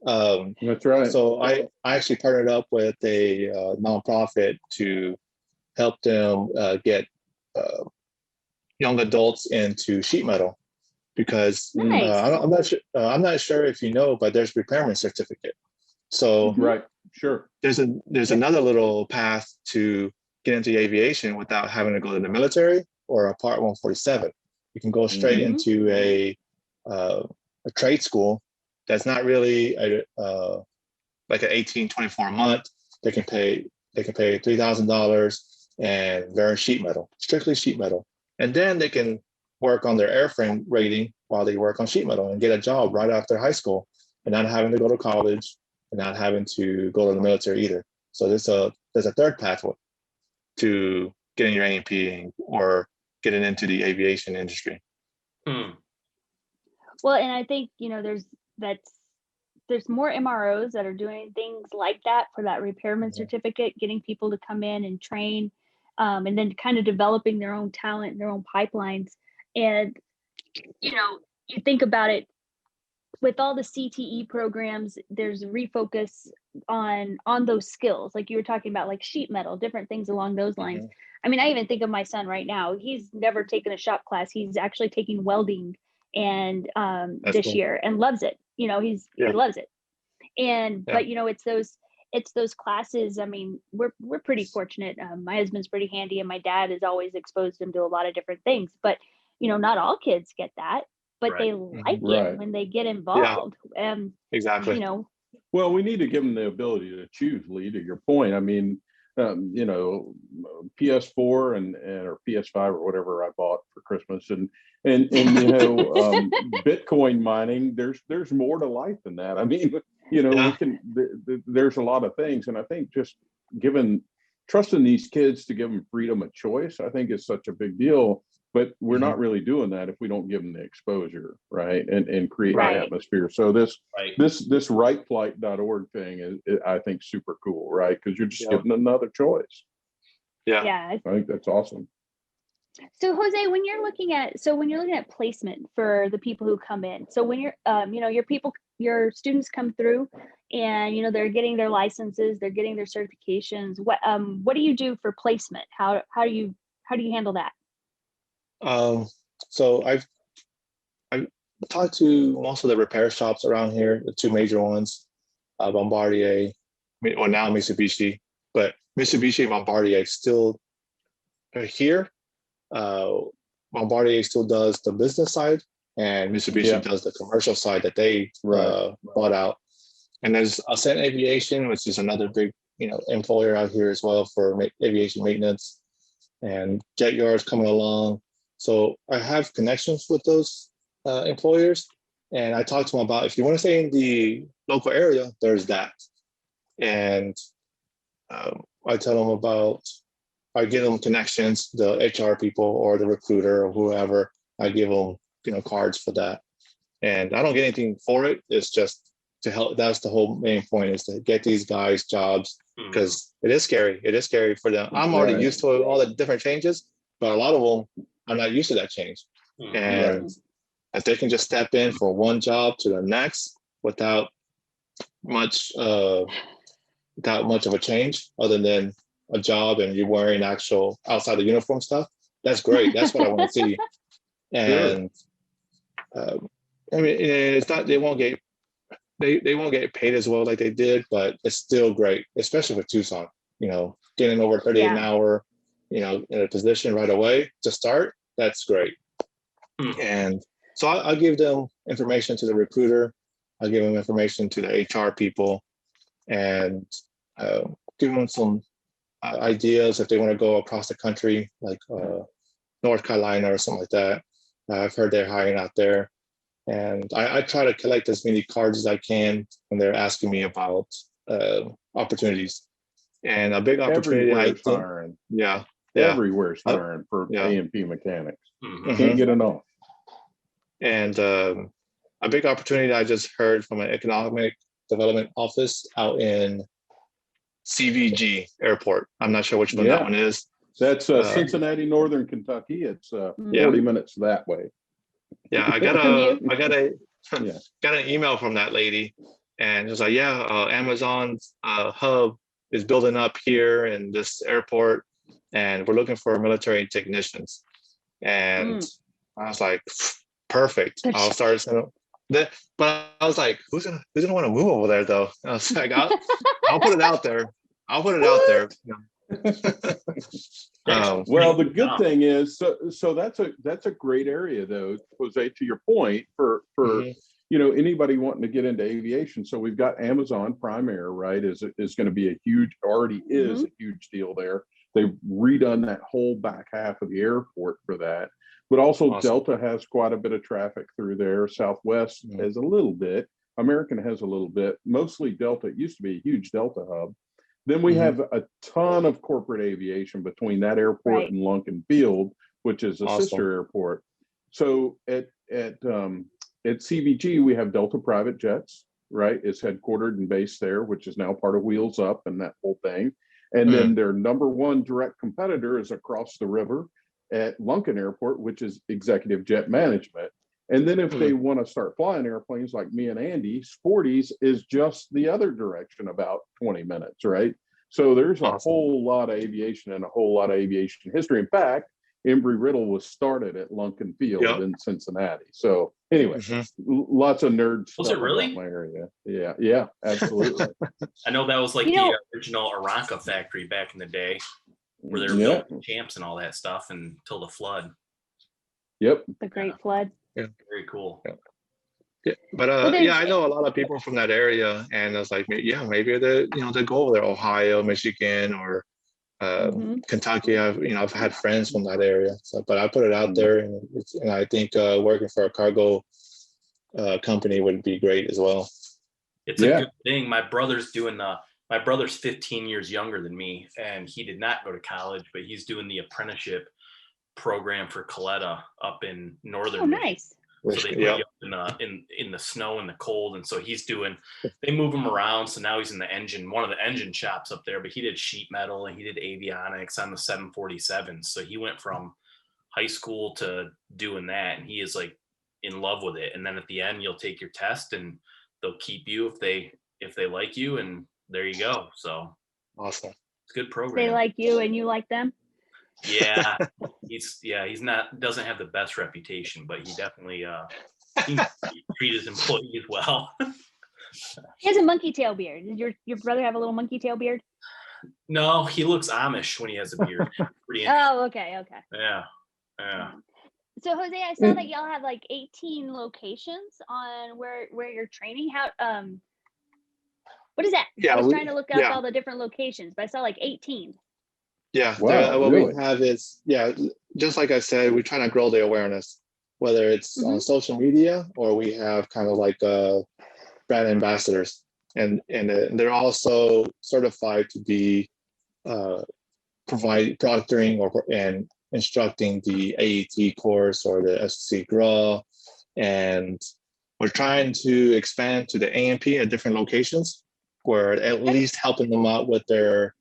Speaker 1: that's right.
Speaker 4: So I actually partnered up with a nonprofit to help them get young adults into sheet metal, because I'm not sure if you know, but there's repairman certificate. So
Speaker 1: right, sure.
Speaker 4: There's another little path to get into aviation without having to go to the military or a Part 147. You can go straight into a trade school that's not really like an 18, 24 month. They can pay $3,000 and learn sheet metal, strictly sheet metal. And then they can work on their airframe rating while they work on sheet metal and get a job right after high school and not having to go to college and not having to go to the military either. So there's a third pathway to getting your AMP or getting into the aviation industry.
Speaker 3: Well, and I think, there's more MROs that are doing things like that for that repairman certificate, getting people to come in and train, and then kind of developing their own talent, their own pipelines. And, you think about it, with all the CTE programs, there's a refocus on those skills. Like you were talking about, like sheet metal, different things along those lines. I mean, I even think of my son right now. He's never taken a shop class. He's actually taking welding and this year and loves it. He loves it. And but it's those classes. I mean, we're pretty fortunate. My husband's pretty handy, and my dad has always exposed him to a lot of different things. But not all kids get that, but they like it when they get involved.
Speaker 4: Exactly.
Speaker 1: Well, we need to give them the ability to choose, Lee, to your point. I mean, PS4 and or PS5 or whatever I bought for Christmas, and Bitcoin mining. There's more to life than that. I mean, we can. There's a lot of things, and I think just trusting these kids to give them freedom of choice, I think is such a big deal. but we're not really doing that if we don't give them the exposure, right? And create
Speaker 3: Right.
Speaker 1: an atmosphere. So this
Speaker 2: Right.
Speaker 1: rightflight.org thing is I think super cool, right? Because you're just giving another choice.
Speaker 3: Yeah.
Speaker 1: I think that's awesome.
Speaker 3: So Jose, when you're looking at placement for the people who come in, so when you're your students come through and they're getting their licenses, they're getting their certifications, what do you do for placement? How do you handle that?
Speaker 4: So I've talked to most of the repair shops around here, the two major ones, Bombardier, well now Mitsubishi, but Mitsubishi and Bombardier still are here. Bombardier still does the business side, and Mitsubishi does the commercial side that they bought out. And there's Ascent Aviation, which is another big employer out here as well for aviation maintenance, and Jet Yard's coming along. So I have connections with those employers, and I talk to them about if you want to stay in the local area, there's that. And I tell them about, I give them connections, the HR people or the recruiter or whoever. I give them cards for that, and I don't get anything for it. It's just to help. That's the whole main point, is to get these guys jobs, because it is scary. It is scary for them. I'm already used to all the different changes, but a lot of them are not used to that change. And if they can just step in for one job to the next without much of a change, other than a job and you're wearing actual outside the uniform stuff, that's great. That's what I want to see. And I mean, it's not, they won't get paid as well like they did, but it's still great, especially with Tucson. Getting over 30 an hour, in a position right away to start, that's great. And so I'll give them information to the recruiter. I'll give them information to the HR people, and give them some ideas if they want to go across the country, like North Carolina or something like that. I've heard they're hiring out there. And I try to collect as many cards as I can when they're asking me about opportunities. And a big opportunity,
Speaker 1: Everywhere's hiring. Everywhere's hiring for A&P mechanics. Can't get enough.
Speaker 4: And a big opportunity I just heard from an economic development office out in CVG Airport. I'm not sure which one that one is.
Speaker 1: That's Cincinnati, Northern Kentucky. It's 40 minutes that way.
Speaker 4: Yeah, I got an email from that lady, and it was like, Amazon's hub is building up here in this airport, and we're looking for military technicians. And I was like, perfect. I'll start sending them. But I was like, who's gonna want to move over there though? I was like, I'll put it out there.
Speaker 1: Well, the good thing is, so that's a great area though, Jose, to your point, for anybody wanting to get into aviation. So we've got Amazon Prime Air, right, is going to be a huge deal there. They've redone that whole back half of the airport for that. But also Delta has quite a bit of traffic through there. Southwest has a little bit. American has a little bit. Mostly Delta. It used to be a huge Delta hub. Then we have a ton of corporate aviation between that airport and Lunken Field, which is a sister airport. So at CVG, we have Delta Private Jets, right? It's headquartered and based there, which is now part of Wheels Up and that whole thing. And then their number one direct competitor is across the river at Lunken Airport, which is Executive Jet Management. And then if they want to start flying airplanes like me and Andy, Sporty's is just the other direction, about 20 minutes, right? So there's a whole lot of aviation and a whole lot of aviation history. In fact, Embry-Riddle was started at Lunken Field in Cincinnati. So anyway, lots of nerd stuff.
Speaker 2: Was it really?
Speaker 1: About my area. Yeah, absolutely.
Speaker 2: I know that was like the original Aranca factory back in the day, where they were building champs and all that stuff until the flood.
Speaker 1: Yep.
Speaker 3: The Great Flood.
Speaker 2: Yeah. Very cool.
Speaker 4: Yeah, but I know a lot of people from that area, and I was like, maybe they go over there, Ohio, Michigan, or Kentucky. I've had friends from that area, but I put it out there, and I think working for a cargo company would be great as well.
Speaker 2: It's a good thing. My brother's 15 years younger than me, and he did not go to college, but he's doing the apprenticeship program for Coletta up in northern
Speaker 3: Oh,
Speaker 2: Michigan.
Speaker 3: nice.
Speaker 2: So they put you up in the snow and the cold, and so they move him around. So now he's in one of the engine shops up there. But he did sheet metal and he did avionics on the 747. So he went from high school to doing that, and he is like in love with it. And then at the end, you'll take your test, and they'll keep you if they like you, and there you go. So
Speaker 4: awesome.
Speaker 2: It's a good program.
Speaker 3: They like you and you like them.
Speaker 2: Yeah, doesn't have the best reputation, but he definitely seems to treat his employees well.
Speaker 3: He has a monkey tail beard. Did your brother have a little monkey tail beard?
Speaker 2: No, he looks Amish when he has a beard. Pretty
Speaker 3: Oh, okay.
Speaker 2: Yeah.
Speaker 3: So Jose, I saw that y'all have like 18 locations on where you're training. How what is that?
Speaker 4: Yeah,
Speaker 3: I was trying to look up all the different locations, but I saw like 18.
Speaker 4: Yeah,
Speaker 1: wow,
Speaker 4: what
Speaker 1: really?
Speaker 4: we have is, just like I said, we're trying to grow the awareness, whether it's on social media or we have kind of like brand ambassadors, and they're also certified to be proctoring and instructing the AET course or the SC GRA, and we're trying to expand to the AMP at different locations, where at least helping them out with their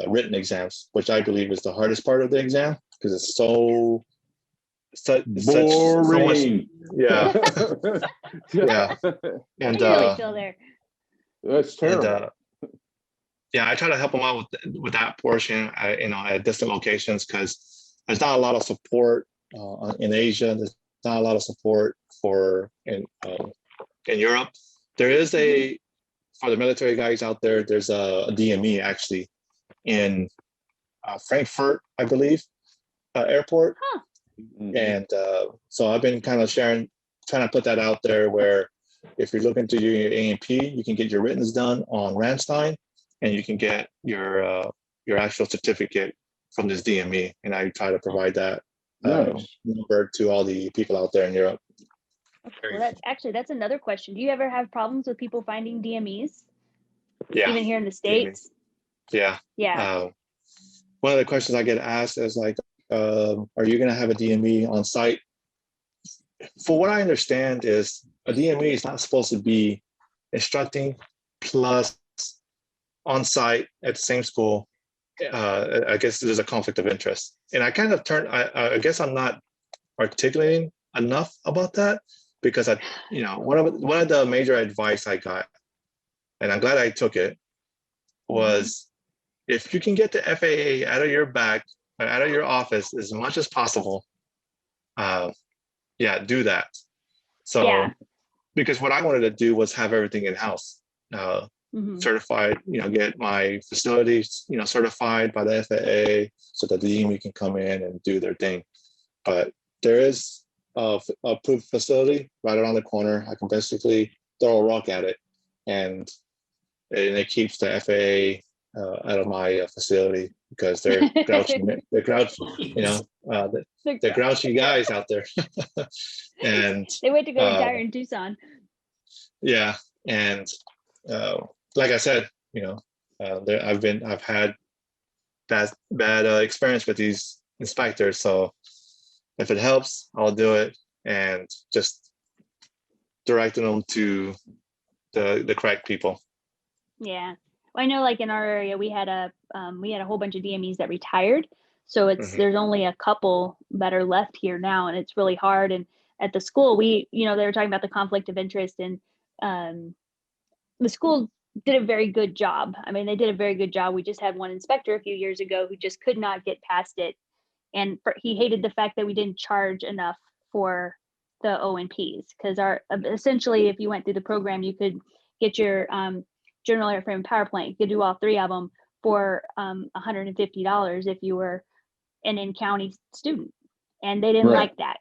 Speaker 4: written exams, which I believe is the hardest part of the exam because it's so
Speaker 1: boring.
Speaker 4: Yeah. And
Speaker 3: really feel there.
Speaker 1: That's terrible.
Speaker 4: And, I try to help them out with that portion, at distant locations, because there's not a lot of support in Asia. There's not a lot of support in Europe. There is for the military guys out there, there's a DME actually in Frankfurt, I believe, airport.
Speaker 3: Huh.
Speaker 4: And so I've been kind of trying to put that out there, where if you're looking to do your AMP, you can get your writtens done on Ramstein, and you can get your actual certificate from this DME. And I try to provide that number to all the people out there in Europe.
Speaker 3: Well, that's another question. Do you ever have problems with people finding DMEs?
Speaker 4: Yeah.
Speaker 3: Even here in the States?
Speaker 4: Yeah.
Speaker 3: Yeah.
Speaker 4: One of the questions I get asked is like, are you going to have a DME on site? For what I understand is a DME is not supposed to be instructing plus on site at the same school. I guess there's a conflict of interest. And I kind of I guess I'm not articulating enough about that, because one of the major advice I got, and I'm glad I took it, was if you can get the FAA out of your back, out of your office as much as possible, do that. So, because what I wanted to do was have everything in-house, certified, get my facilities, certified by the FAA, so that the DME can come in and do their thing. But there is a approved facility right around the corner. I can basically throw a rock at it, and it keeps the FAA out of my facility, because they're grouchy, they're grouchy guys out there. And
Speaker 3: they wait to go retire in Tucson.
Speaker 4: Yeah, and like I said, I've had bad experience with these inspectors. So if it helps, I'll do it, and just directing them to the correct people.
Speaker 3: Yeah. Well, I know, like in our area, we had a whole bunch of DMEs that retired. So there's only a couple that are left here now, and it's really hard. And at the school, they were talking about the conflict of interest, and the school did a very good job. I mean, they did a very good job. We just had one inspector a few years ago who just could not get past it. And he hated the fact that we didn't charge enough for the O&Ps, because essentially, if you went through the program, you could get your general airframe and power plant. You could do all three of them for $150 if you were an in-county student, and they didn't like that.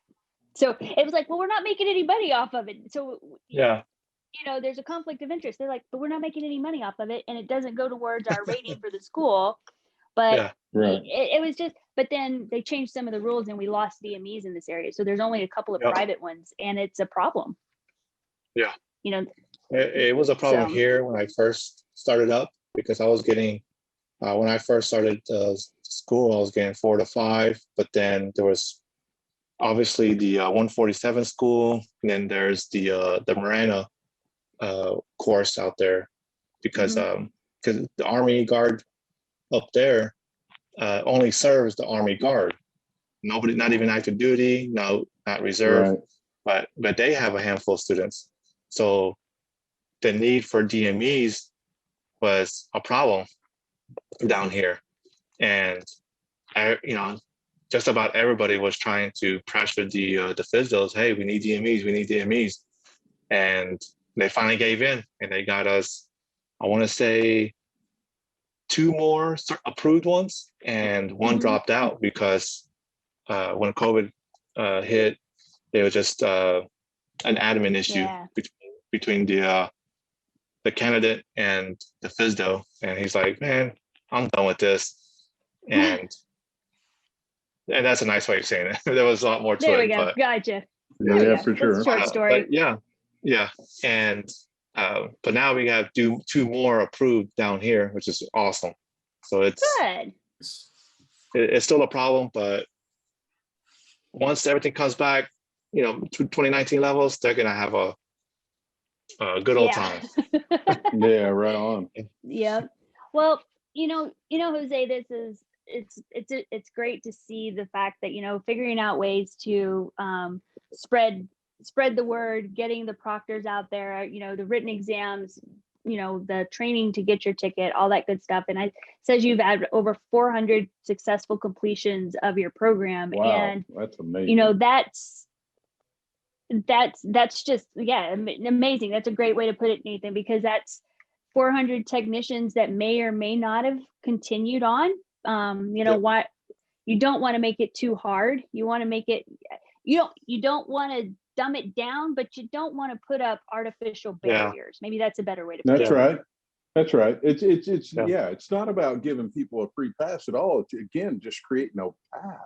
Speaker 3: So it was like, well, we're not making any money off of it. So there's a conflict of interest. They're like, but we're not making any money off of it, and it doesn't go towards our rating for the school. But it was just, but then they changed some of the rules, and we lost DMEs in this area. So there's only a couple of private ones, and it's a problem.
Speaker 4: Yeah. It was a problem here when I first started up, because I was getting When I first started school, I was getting 4 to 5, but then there was obviously the 147 school, and then there's the Marana course out there, because the Army Guard up there only serves the Army Guard. Nobody, not even active duty, no, not reserve, but they have a handful of students. So the need for DMEs was a problem down here, and just about everybody was trying to pressure the physicals. Hey, we need DMEs, and they finally gave in, and they got us, I want to say, 2 more approved ones, and one dropped out because when COVID hit, they were just an admin issue between the candidate and the physio, and he's like, man, I'm done with this, and that's a nice way of saying it. There was a lot more to it.
Speaker 3: There we go.
Speaker 4: But,
Speaker 3: gotcha.
Speaker 1: Yeah, for sure.
Speaker 3: That's a short story.
Speaker 4: But yeah, and but now we have 2 more approved down here, which is awesome. So it's
Speaker 3: good.
Speaker 4: It's still a problem, but once everything comes back, to 2019 levels, they're gonna have a good old time.
Speaker 1: Yeah, right on.
Speaker 3: Yep. Well, Jose, this is it's great to see the fact that figuring out ways to spread the word, getting the proctors out there, the written exams, the training to get your ticket, all that good stuff. And it says you've had over 400 successful completions of your program.
Speaker 1: Wow,
Speaker 3: and
Speaker 1: that's amazing.
Speaker 3: That's just amazing. That's a great way to put it, Nathan, because that's 400 technicians that may or may not have continued on. What you don't want to make it too hard. You want to make it, you don't want to dumb it down, but you don't want to put up artificial barriers. Maybe that's a better way to put it.
Speaker 1: That's right. It's it's not about giving people a free pass at all. It's, again, just creating a path,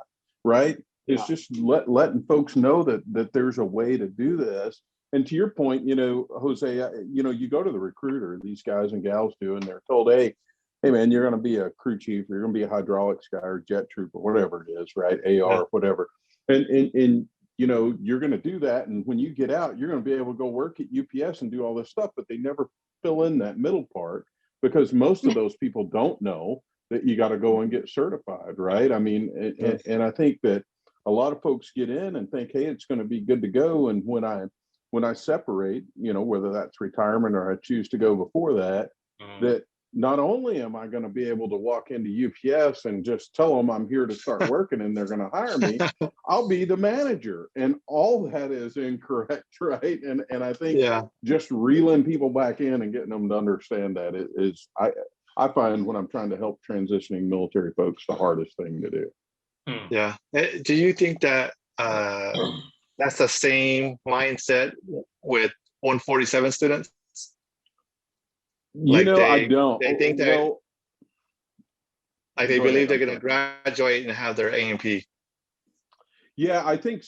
Speaker 1: right? It's just letting folks know that there's a way to do this. And to your point, Jose, you go to the recruiter, these guys and gals do, and they're told, hey man, you're going to be a crew chief, or you're going to be a hydraulics guy or jet troop or whatever it is, right? AR, whatever. And you're going to do that. And when you get out, you're going to be able to go work at UPS and do all this stuff, but they never fill in that middle part, because most of those people don't know that you got to go and get certified, right? I mean, and I think that a lot of folks get in and think, hey, it's going to be good to go. And when I separate, whether that's retirement or I choose to go before that, that not only am I going to be able to walk into UPS and just tell them I'm here to start working and they're going to hire me, I'll be the manager. And all that is incorrect, right? And I think just reeling people back in and getting them to understand that is, I find when I'm trying to help transitioning military folks, the hardest thing to do.
Speaker 4: Yeah. Do you think that that's the same mindset with 147 students?
Speaker 1: I don't.
Speaker 4: They think that they believe they're going to graduate and have their A&P.
Speaker 1: Yeah, I think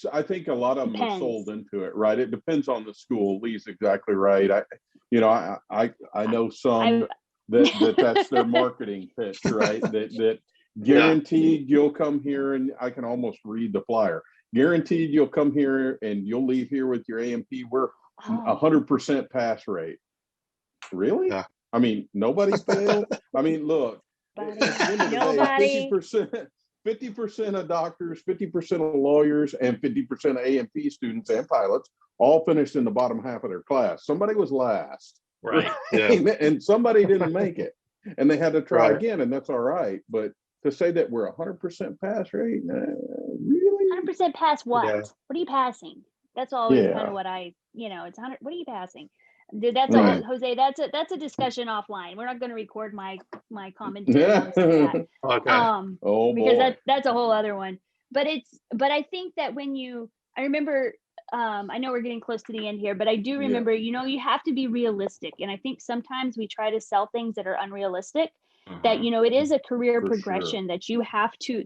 Speaker 1: a lot of them are sold into it, right? It depends on the school. Lee's exactly right. I know some that's their marketing pitch, right? That guaranteed you'll come here, and I can almost read the flyer. Guaranteed you'll come here and you'll leave here with your A&P. We're 100% pass rate. Really? Yeah. I mean, nobody failed. I mean, look, at the end of the day, 50% of doctors, 50% of lawyers, and 50% of A&P students and pilots all finished in the bottom half of their class. Somebody was last.
Speaker 2: Right.
Speaker 4: Yeah.
Speaker 1: And somebody didn't make it. And they had to try again, and that's all right. But to say that we're 100% pass rate, really?
Speaker 3: 100% pass what? Yeah. What are you passing? That's always kind of what it's 100. What are you passing? Dude, that's Jose. That's a discussion offline. We're not going to record my commentary on that.
Speaker 4: Okay.
Speaker 3: Because that's a whole other one. But I think that I remember, I know we're getting close to the end here, but I do remember, you have to be realistic. And I think sometimes we try to sell things that are unrealistic. That it is a career progression that you have to,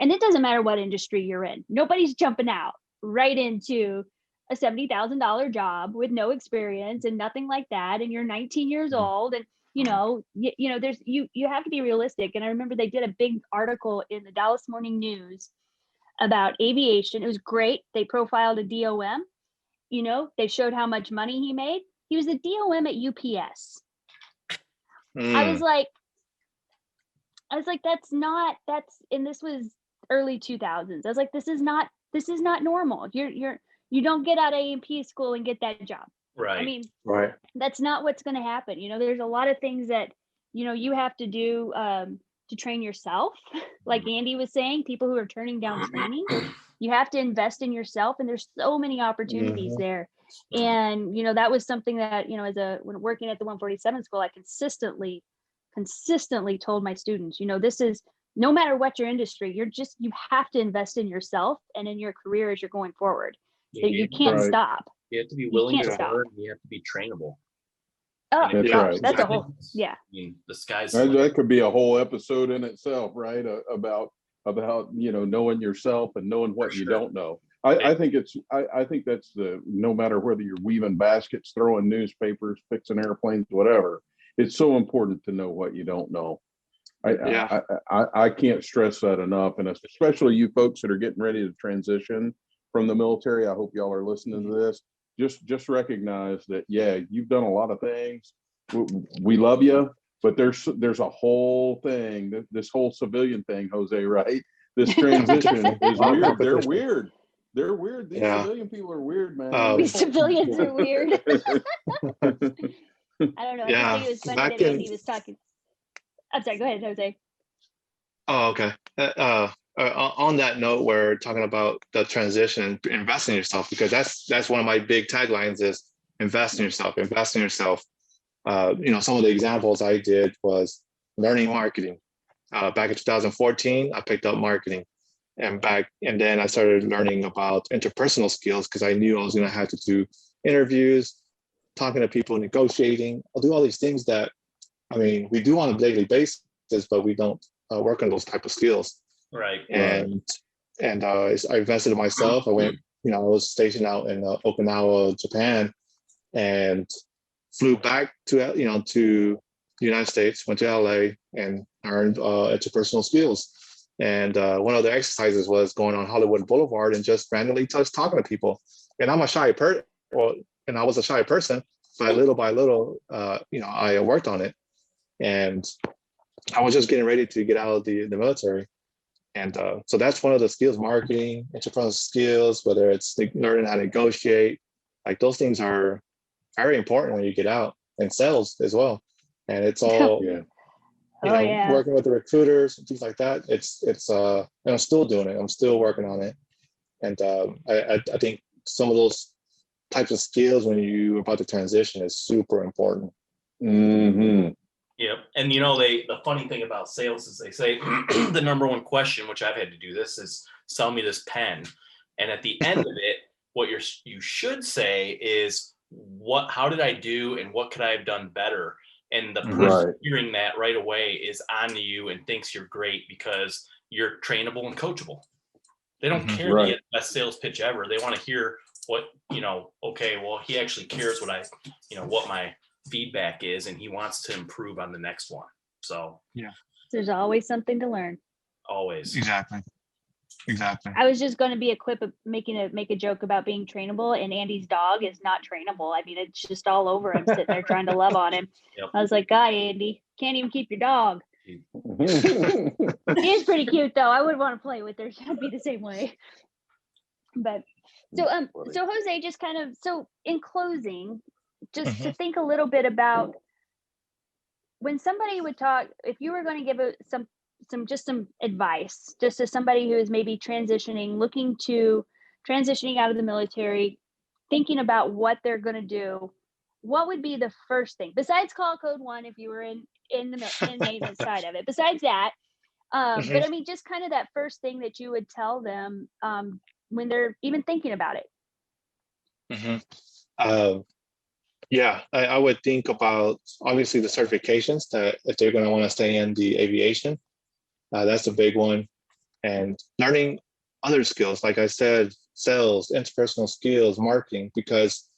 Speaker 3: and it doesn't matter what industry you're in. Nobody's jumping out right into a $70,000 job with no experience and nothing like that, and you're 19 years old, and there's you have to be realistic. And I remember they did a big article in the Dallas Morning News about aviation. It was great. They profiled a DOM. They showed how much money he made. He was a DOM at UPS. I was like, and this was early 2000s. I was like, this is not normal. You don't get out of A&P school and get that job.
Speaker 2: Right.
Speaker 3: I mean,
Speaker 4: Right.
Speaker 3: that's not what's going to happen. There's a lot of things that, you have to do to train yourself. Like Andy was saying, people who are turning down training, you have to invest in yourself, and there's so many opportunities there. And, that was something that, when working at the 147 school, I consistently told my students, this is, no matter what your industry, you have to invest in yourself and in your career as you're going forward. So you can't stop.
Speaker 2: You have to be willing to
Speaker 3: stop.
Speaker 2: learn. You have to be trainable.
Speaker 3: Oh,
Speaker 1: That's
Speaker 3: yeah,
Speaker 1: right.
Speaker 3: that's a whole, yeah.
Speaker 2: I mean, the sky's
Speaker 1: That could be a whole episode in itself, right? About knowing yourself and knowing what you don't know. I think that's no matter whether you're weaving baskets, throwing newspapers, fixing airplanes, whatever, it's so important to know what you don't know. I can't stress that enough. And especially you folks that are getting ready to transition from the military, I hope y'all are listening to this. Just recognize that, you've done a lot of things. We love you, but there's a whole thing, this whole civilian thing, Jose, right? This transition is weird. They're weird. These civilian people are weird, man.
Speaker 3: These civilians are weird. I don't know. I just think it was funny that Andy was talking. I'm sorry, go ahead, Jose.
Speaker 4: Oh, okay. On that note, we're talking about the transition, invest in yourself, because that's one of my big taglines is invest in yourself, invest in yourself. Some of the examples I did was learning marketing. Back in 2014, I picked up marketing, and then I started learning about interpersonal skills because I knew I was going to have to do interviews, talking to people, negotiating. I'll do all these things that, we do on a daily basis, but we don't work on those type of skills.
Speaker 2: Right.
Speaker 4: And I invested in myself. I went, I was stationed out in Okinawa, Japan, and flew back to the United States, went to LA and earned interpersonal skills. And one of the exercises was going on Hollywood Boulevard and just randomly just talking to people. And I'm a shy person, and I was a shy person, but little by little, I worked on it. And I was just getting ready to get out of the military. And so that's one of the skills, marketing, interpersonal skills, whether it's learning how to negotiate, like those things are very important when you get out, and sales as well. And it's all, working with the recruiters and things like that. It's and I'm still doing it. I'm still working on it. And I think some of those types of skills when you're about to transition is super important.
Speaker 1: Mm-hmm.
Speaker 2: Yep. And the funny thing about sales is they say the number one question, which I've had to do this, is sell me this pen. And at the end of it, what you should say is how did I do and what could I have done better? And the person hearing that right away is on you and thinks you're great because you're trainable and coachable. They don't care to get the best sales pitch ever. They want to hear what, okay, well, he actually cares what my feedback is, and he wants to improve on the next one. So
Speaker 3: there's always something to learn.
Speaker 2: Always.
Speaker 4: Exactly.
Speaker 3: I was just going to be a quip of make a joke about being trainable, and Andy's dog is not trainable. It's just all over him, sitting there trying to love on him. Yep. I was like, Andy, can't even keep your dog. He is pretty cute though. I would want to play with her. She'd be the same way. But so Jose, just kind of, so in closing, just to think a little bit about when somebody would talk, if you were going to give some advice, just to somebody who is maybe transitioning out of the military, thinking about what they're going to do, what would be the first thing besides call code 1 if you were in the maintenance side of it, besides that, but just kind of that first thing that you would tell them when they're even thinking about it?
Speaker 4: I would think about obviously the certifications, that if they're going to want to stay in the aviation, that's a big one. And learning other skills, like I said, sales, interpersonal skills, marketing, because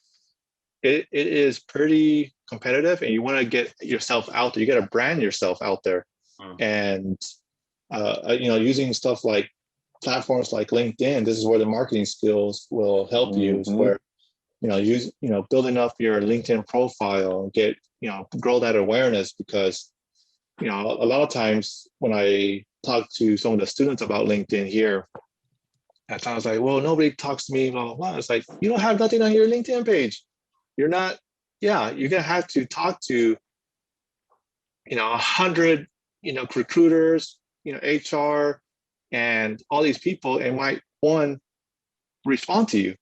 Speaker 4: it is pretty competitive, and you want to get yourself out there. You got to brand yourself out there, and using stuff like platforms like LinkedIn. This is where the marketing skills will help you. Where building up your LinkedIn profile and grow that awareness, because a lot of times when I talk to some of the students about LinkedIn here, at times like, well, nobody talks to me, blah, blah, blah. It's like, you don't have nothing on your LinkedIn page. You're gonna have to talk to 100 recruiters, HR, and all these people, and might one respond to you,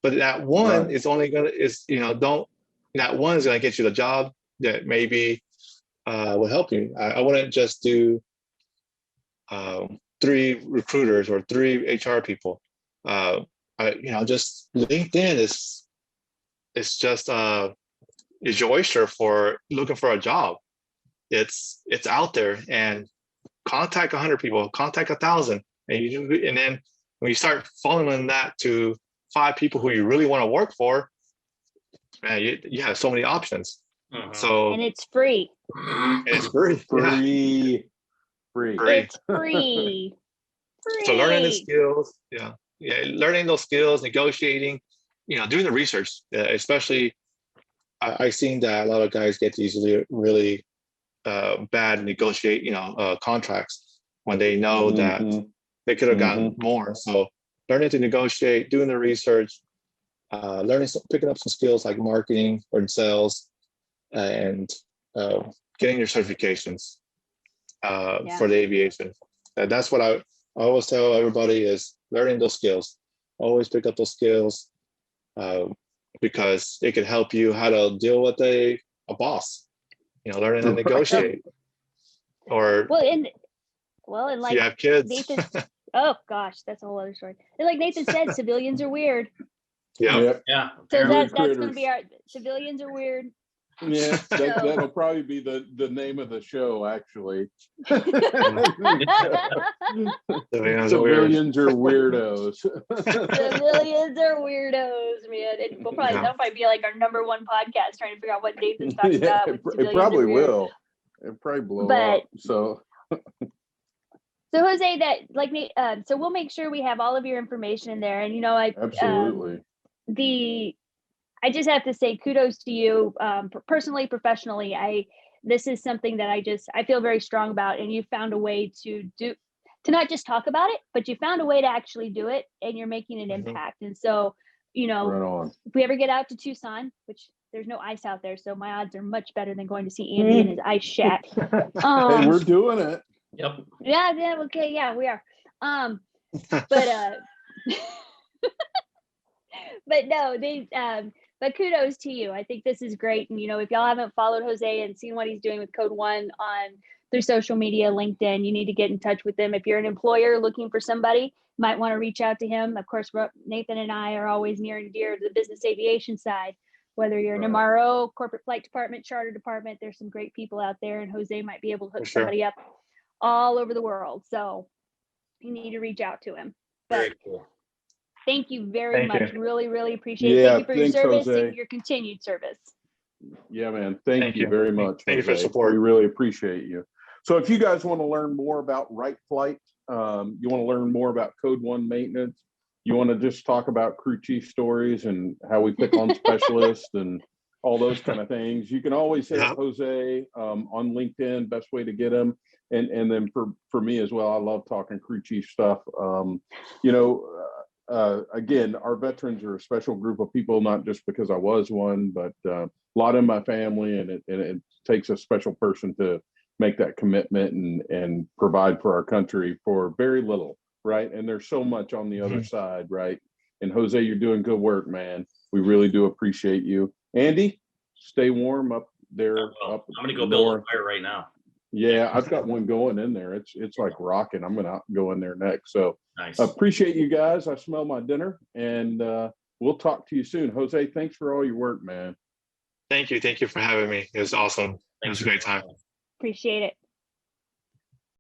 Speaker 4: but that one is only gonna that one is gonna get you the job that maybe will help you. I wouldn't just do 3 recruiters or 3 HR people. Just LinkedIn is just is your oyster for looking for a job. It's out there, and contact 100 people, contact 1,000, and then when you start following that to 5 people who you really want to work for, man, you have so many options. So
Speaker 3: and it's free.
Speaker 4: It's free.
Speaker 1: Free.
Speaker 3: It's free.
Speaker 4: So learning the skills, learning those skills, negotiating, doing the research, especially I've seen that a lot of guys get these really bad contracts when they know that they could have gotten more. So learning to negotiate, doing the research, picking up some skills like marketing or sales, and getting your certifications for the aviation. And that's what I always tell everybody, is learning those skills. Always pick up those skills, because it can help you how to deal with a boss, learning to negotiate. Or
Speaker 3: and like,
Speaker 4: if you have kids.
Speaker 3: Nathan, oh gosh, that's a whole other story. And like Nathan said, civilians are weird.
Speaker 2: Yeah.
Speaker 3: So that's going to be our civilians are weird.
Speaker 1: Yeah, that'll probably be the name of the show, actually. Civilians are weirdos.
Speaker 3: Civilians are weirdos, man. And that'll probably be like our #1 podcast, trying to figure out what Nathan's talking about.
Speaker 1: It probably will. It probably blow up. So
Speaker 3: Jose, so we'll make sure we have all of your information in there, and
Speaker 1: absolutely.
Speaker 3: I just have to say kudos to you, personally, professionally. This is something that I feel very strong about, and you found a way to not just talk about it, but you found a way to actually do it, and you're making an impact. And so, if we ever get out to Tucson, which there's no ice out there, so my odds are much better than going to see Andy in his ice shack.
Speaker 1: Hey, we're doing it.
Speaker 2: Yep.
Speaker 3: Yeah. Okay. Yeah, we are. But but no, but kudos to you. I think this is great. And, if y'all haven't followed Jose and seen what he's doing with Code One through social media, LinkedIn, you need to get in touch with him. If you're an employer looking for somebody, you might want to reach out to him. Of course, Nathan and I are always near and dear to the business aviation side, whether you're an MRO, corporate flight department, charter department, there's some great people out there, and Jose might be able to hook somebody up all over the world. So you need to reach out to him. But
Speaker 2: very cool.
Speaker 3: Thank you very much. Really, really appreciate it.
Speaker 1: Yeah,
Speaker 3: thank you for your service
Speaker 1: Jose.
Speaker 3: and your continued service.
Speaker 1: Yeah, man. Thank you very much.
Speaker 4: Thank you for the support.
Speaker 1: We really appreciate you. So if you guys want to learn more about Right Flight, you want to learn more about Code One maintenance, you want to just talk about crew chief stories and how we pick on specialists and all those kind of things, you can always hit up Jose on LinkedIn. Best way to get him. And then for me as well, I love talking crew chief stuff. Again, our veterans are a special group of people, not just because I was one, but a lot in my family, and it takes a special person to make that commitment and provide for our country for very little, right? And there's so much on the other side, right? And Jose, you're doing good work, man. We really do appreciate you. Andy, stay warm up there.
Speaker 2: I'm gonna go build a fire right now.
Speaker 1: Yeah, I've got one going in there. It's like rocking. I'm gonna go in there next. So
Speaker 2: nice.
Speaker 1: Appreciate you guys. I smell my dinner, and we'll talk to you soon. Jose, thanks for all your work, man.
Speaker 4: Thank you for having me. It was awesome. It was a great time.
Speaker 3: Appreciate it.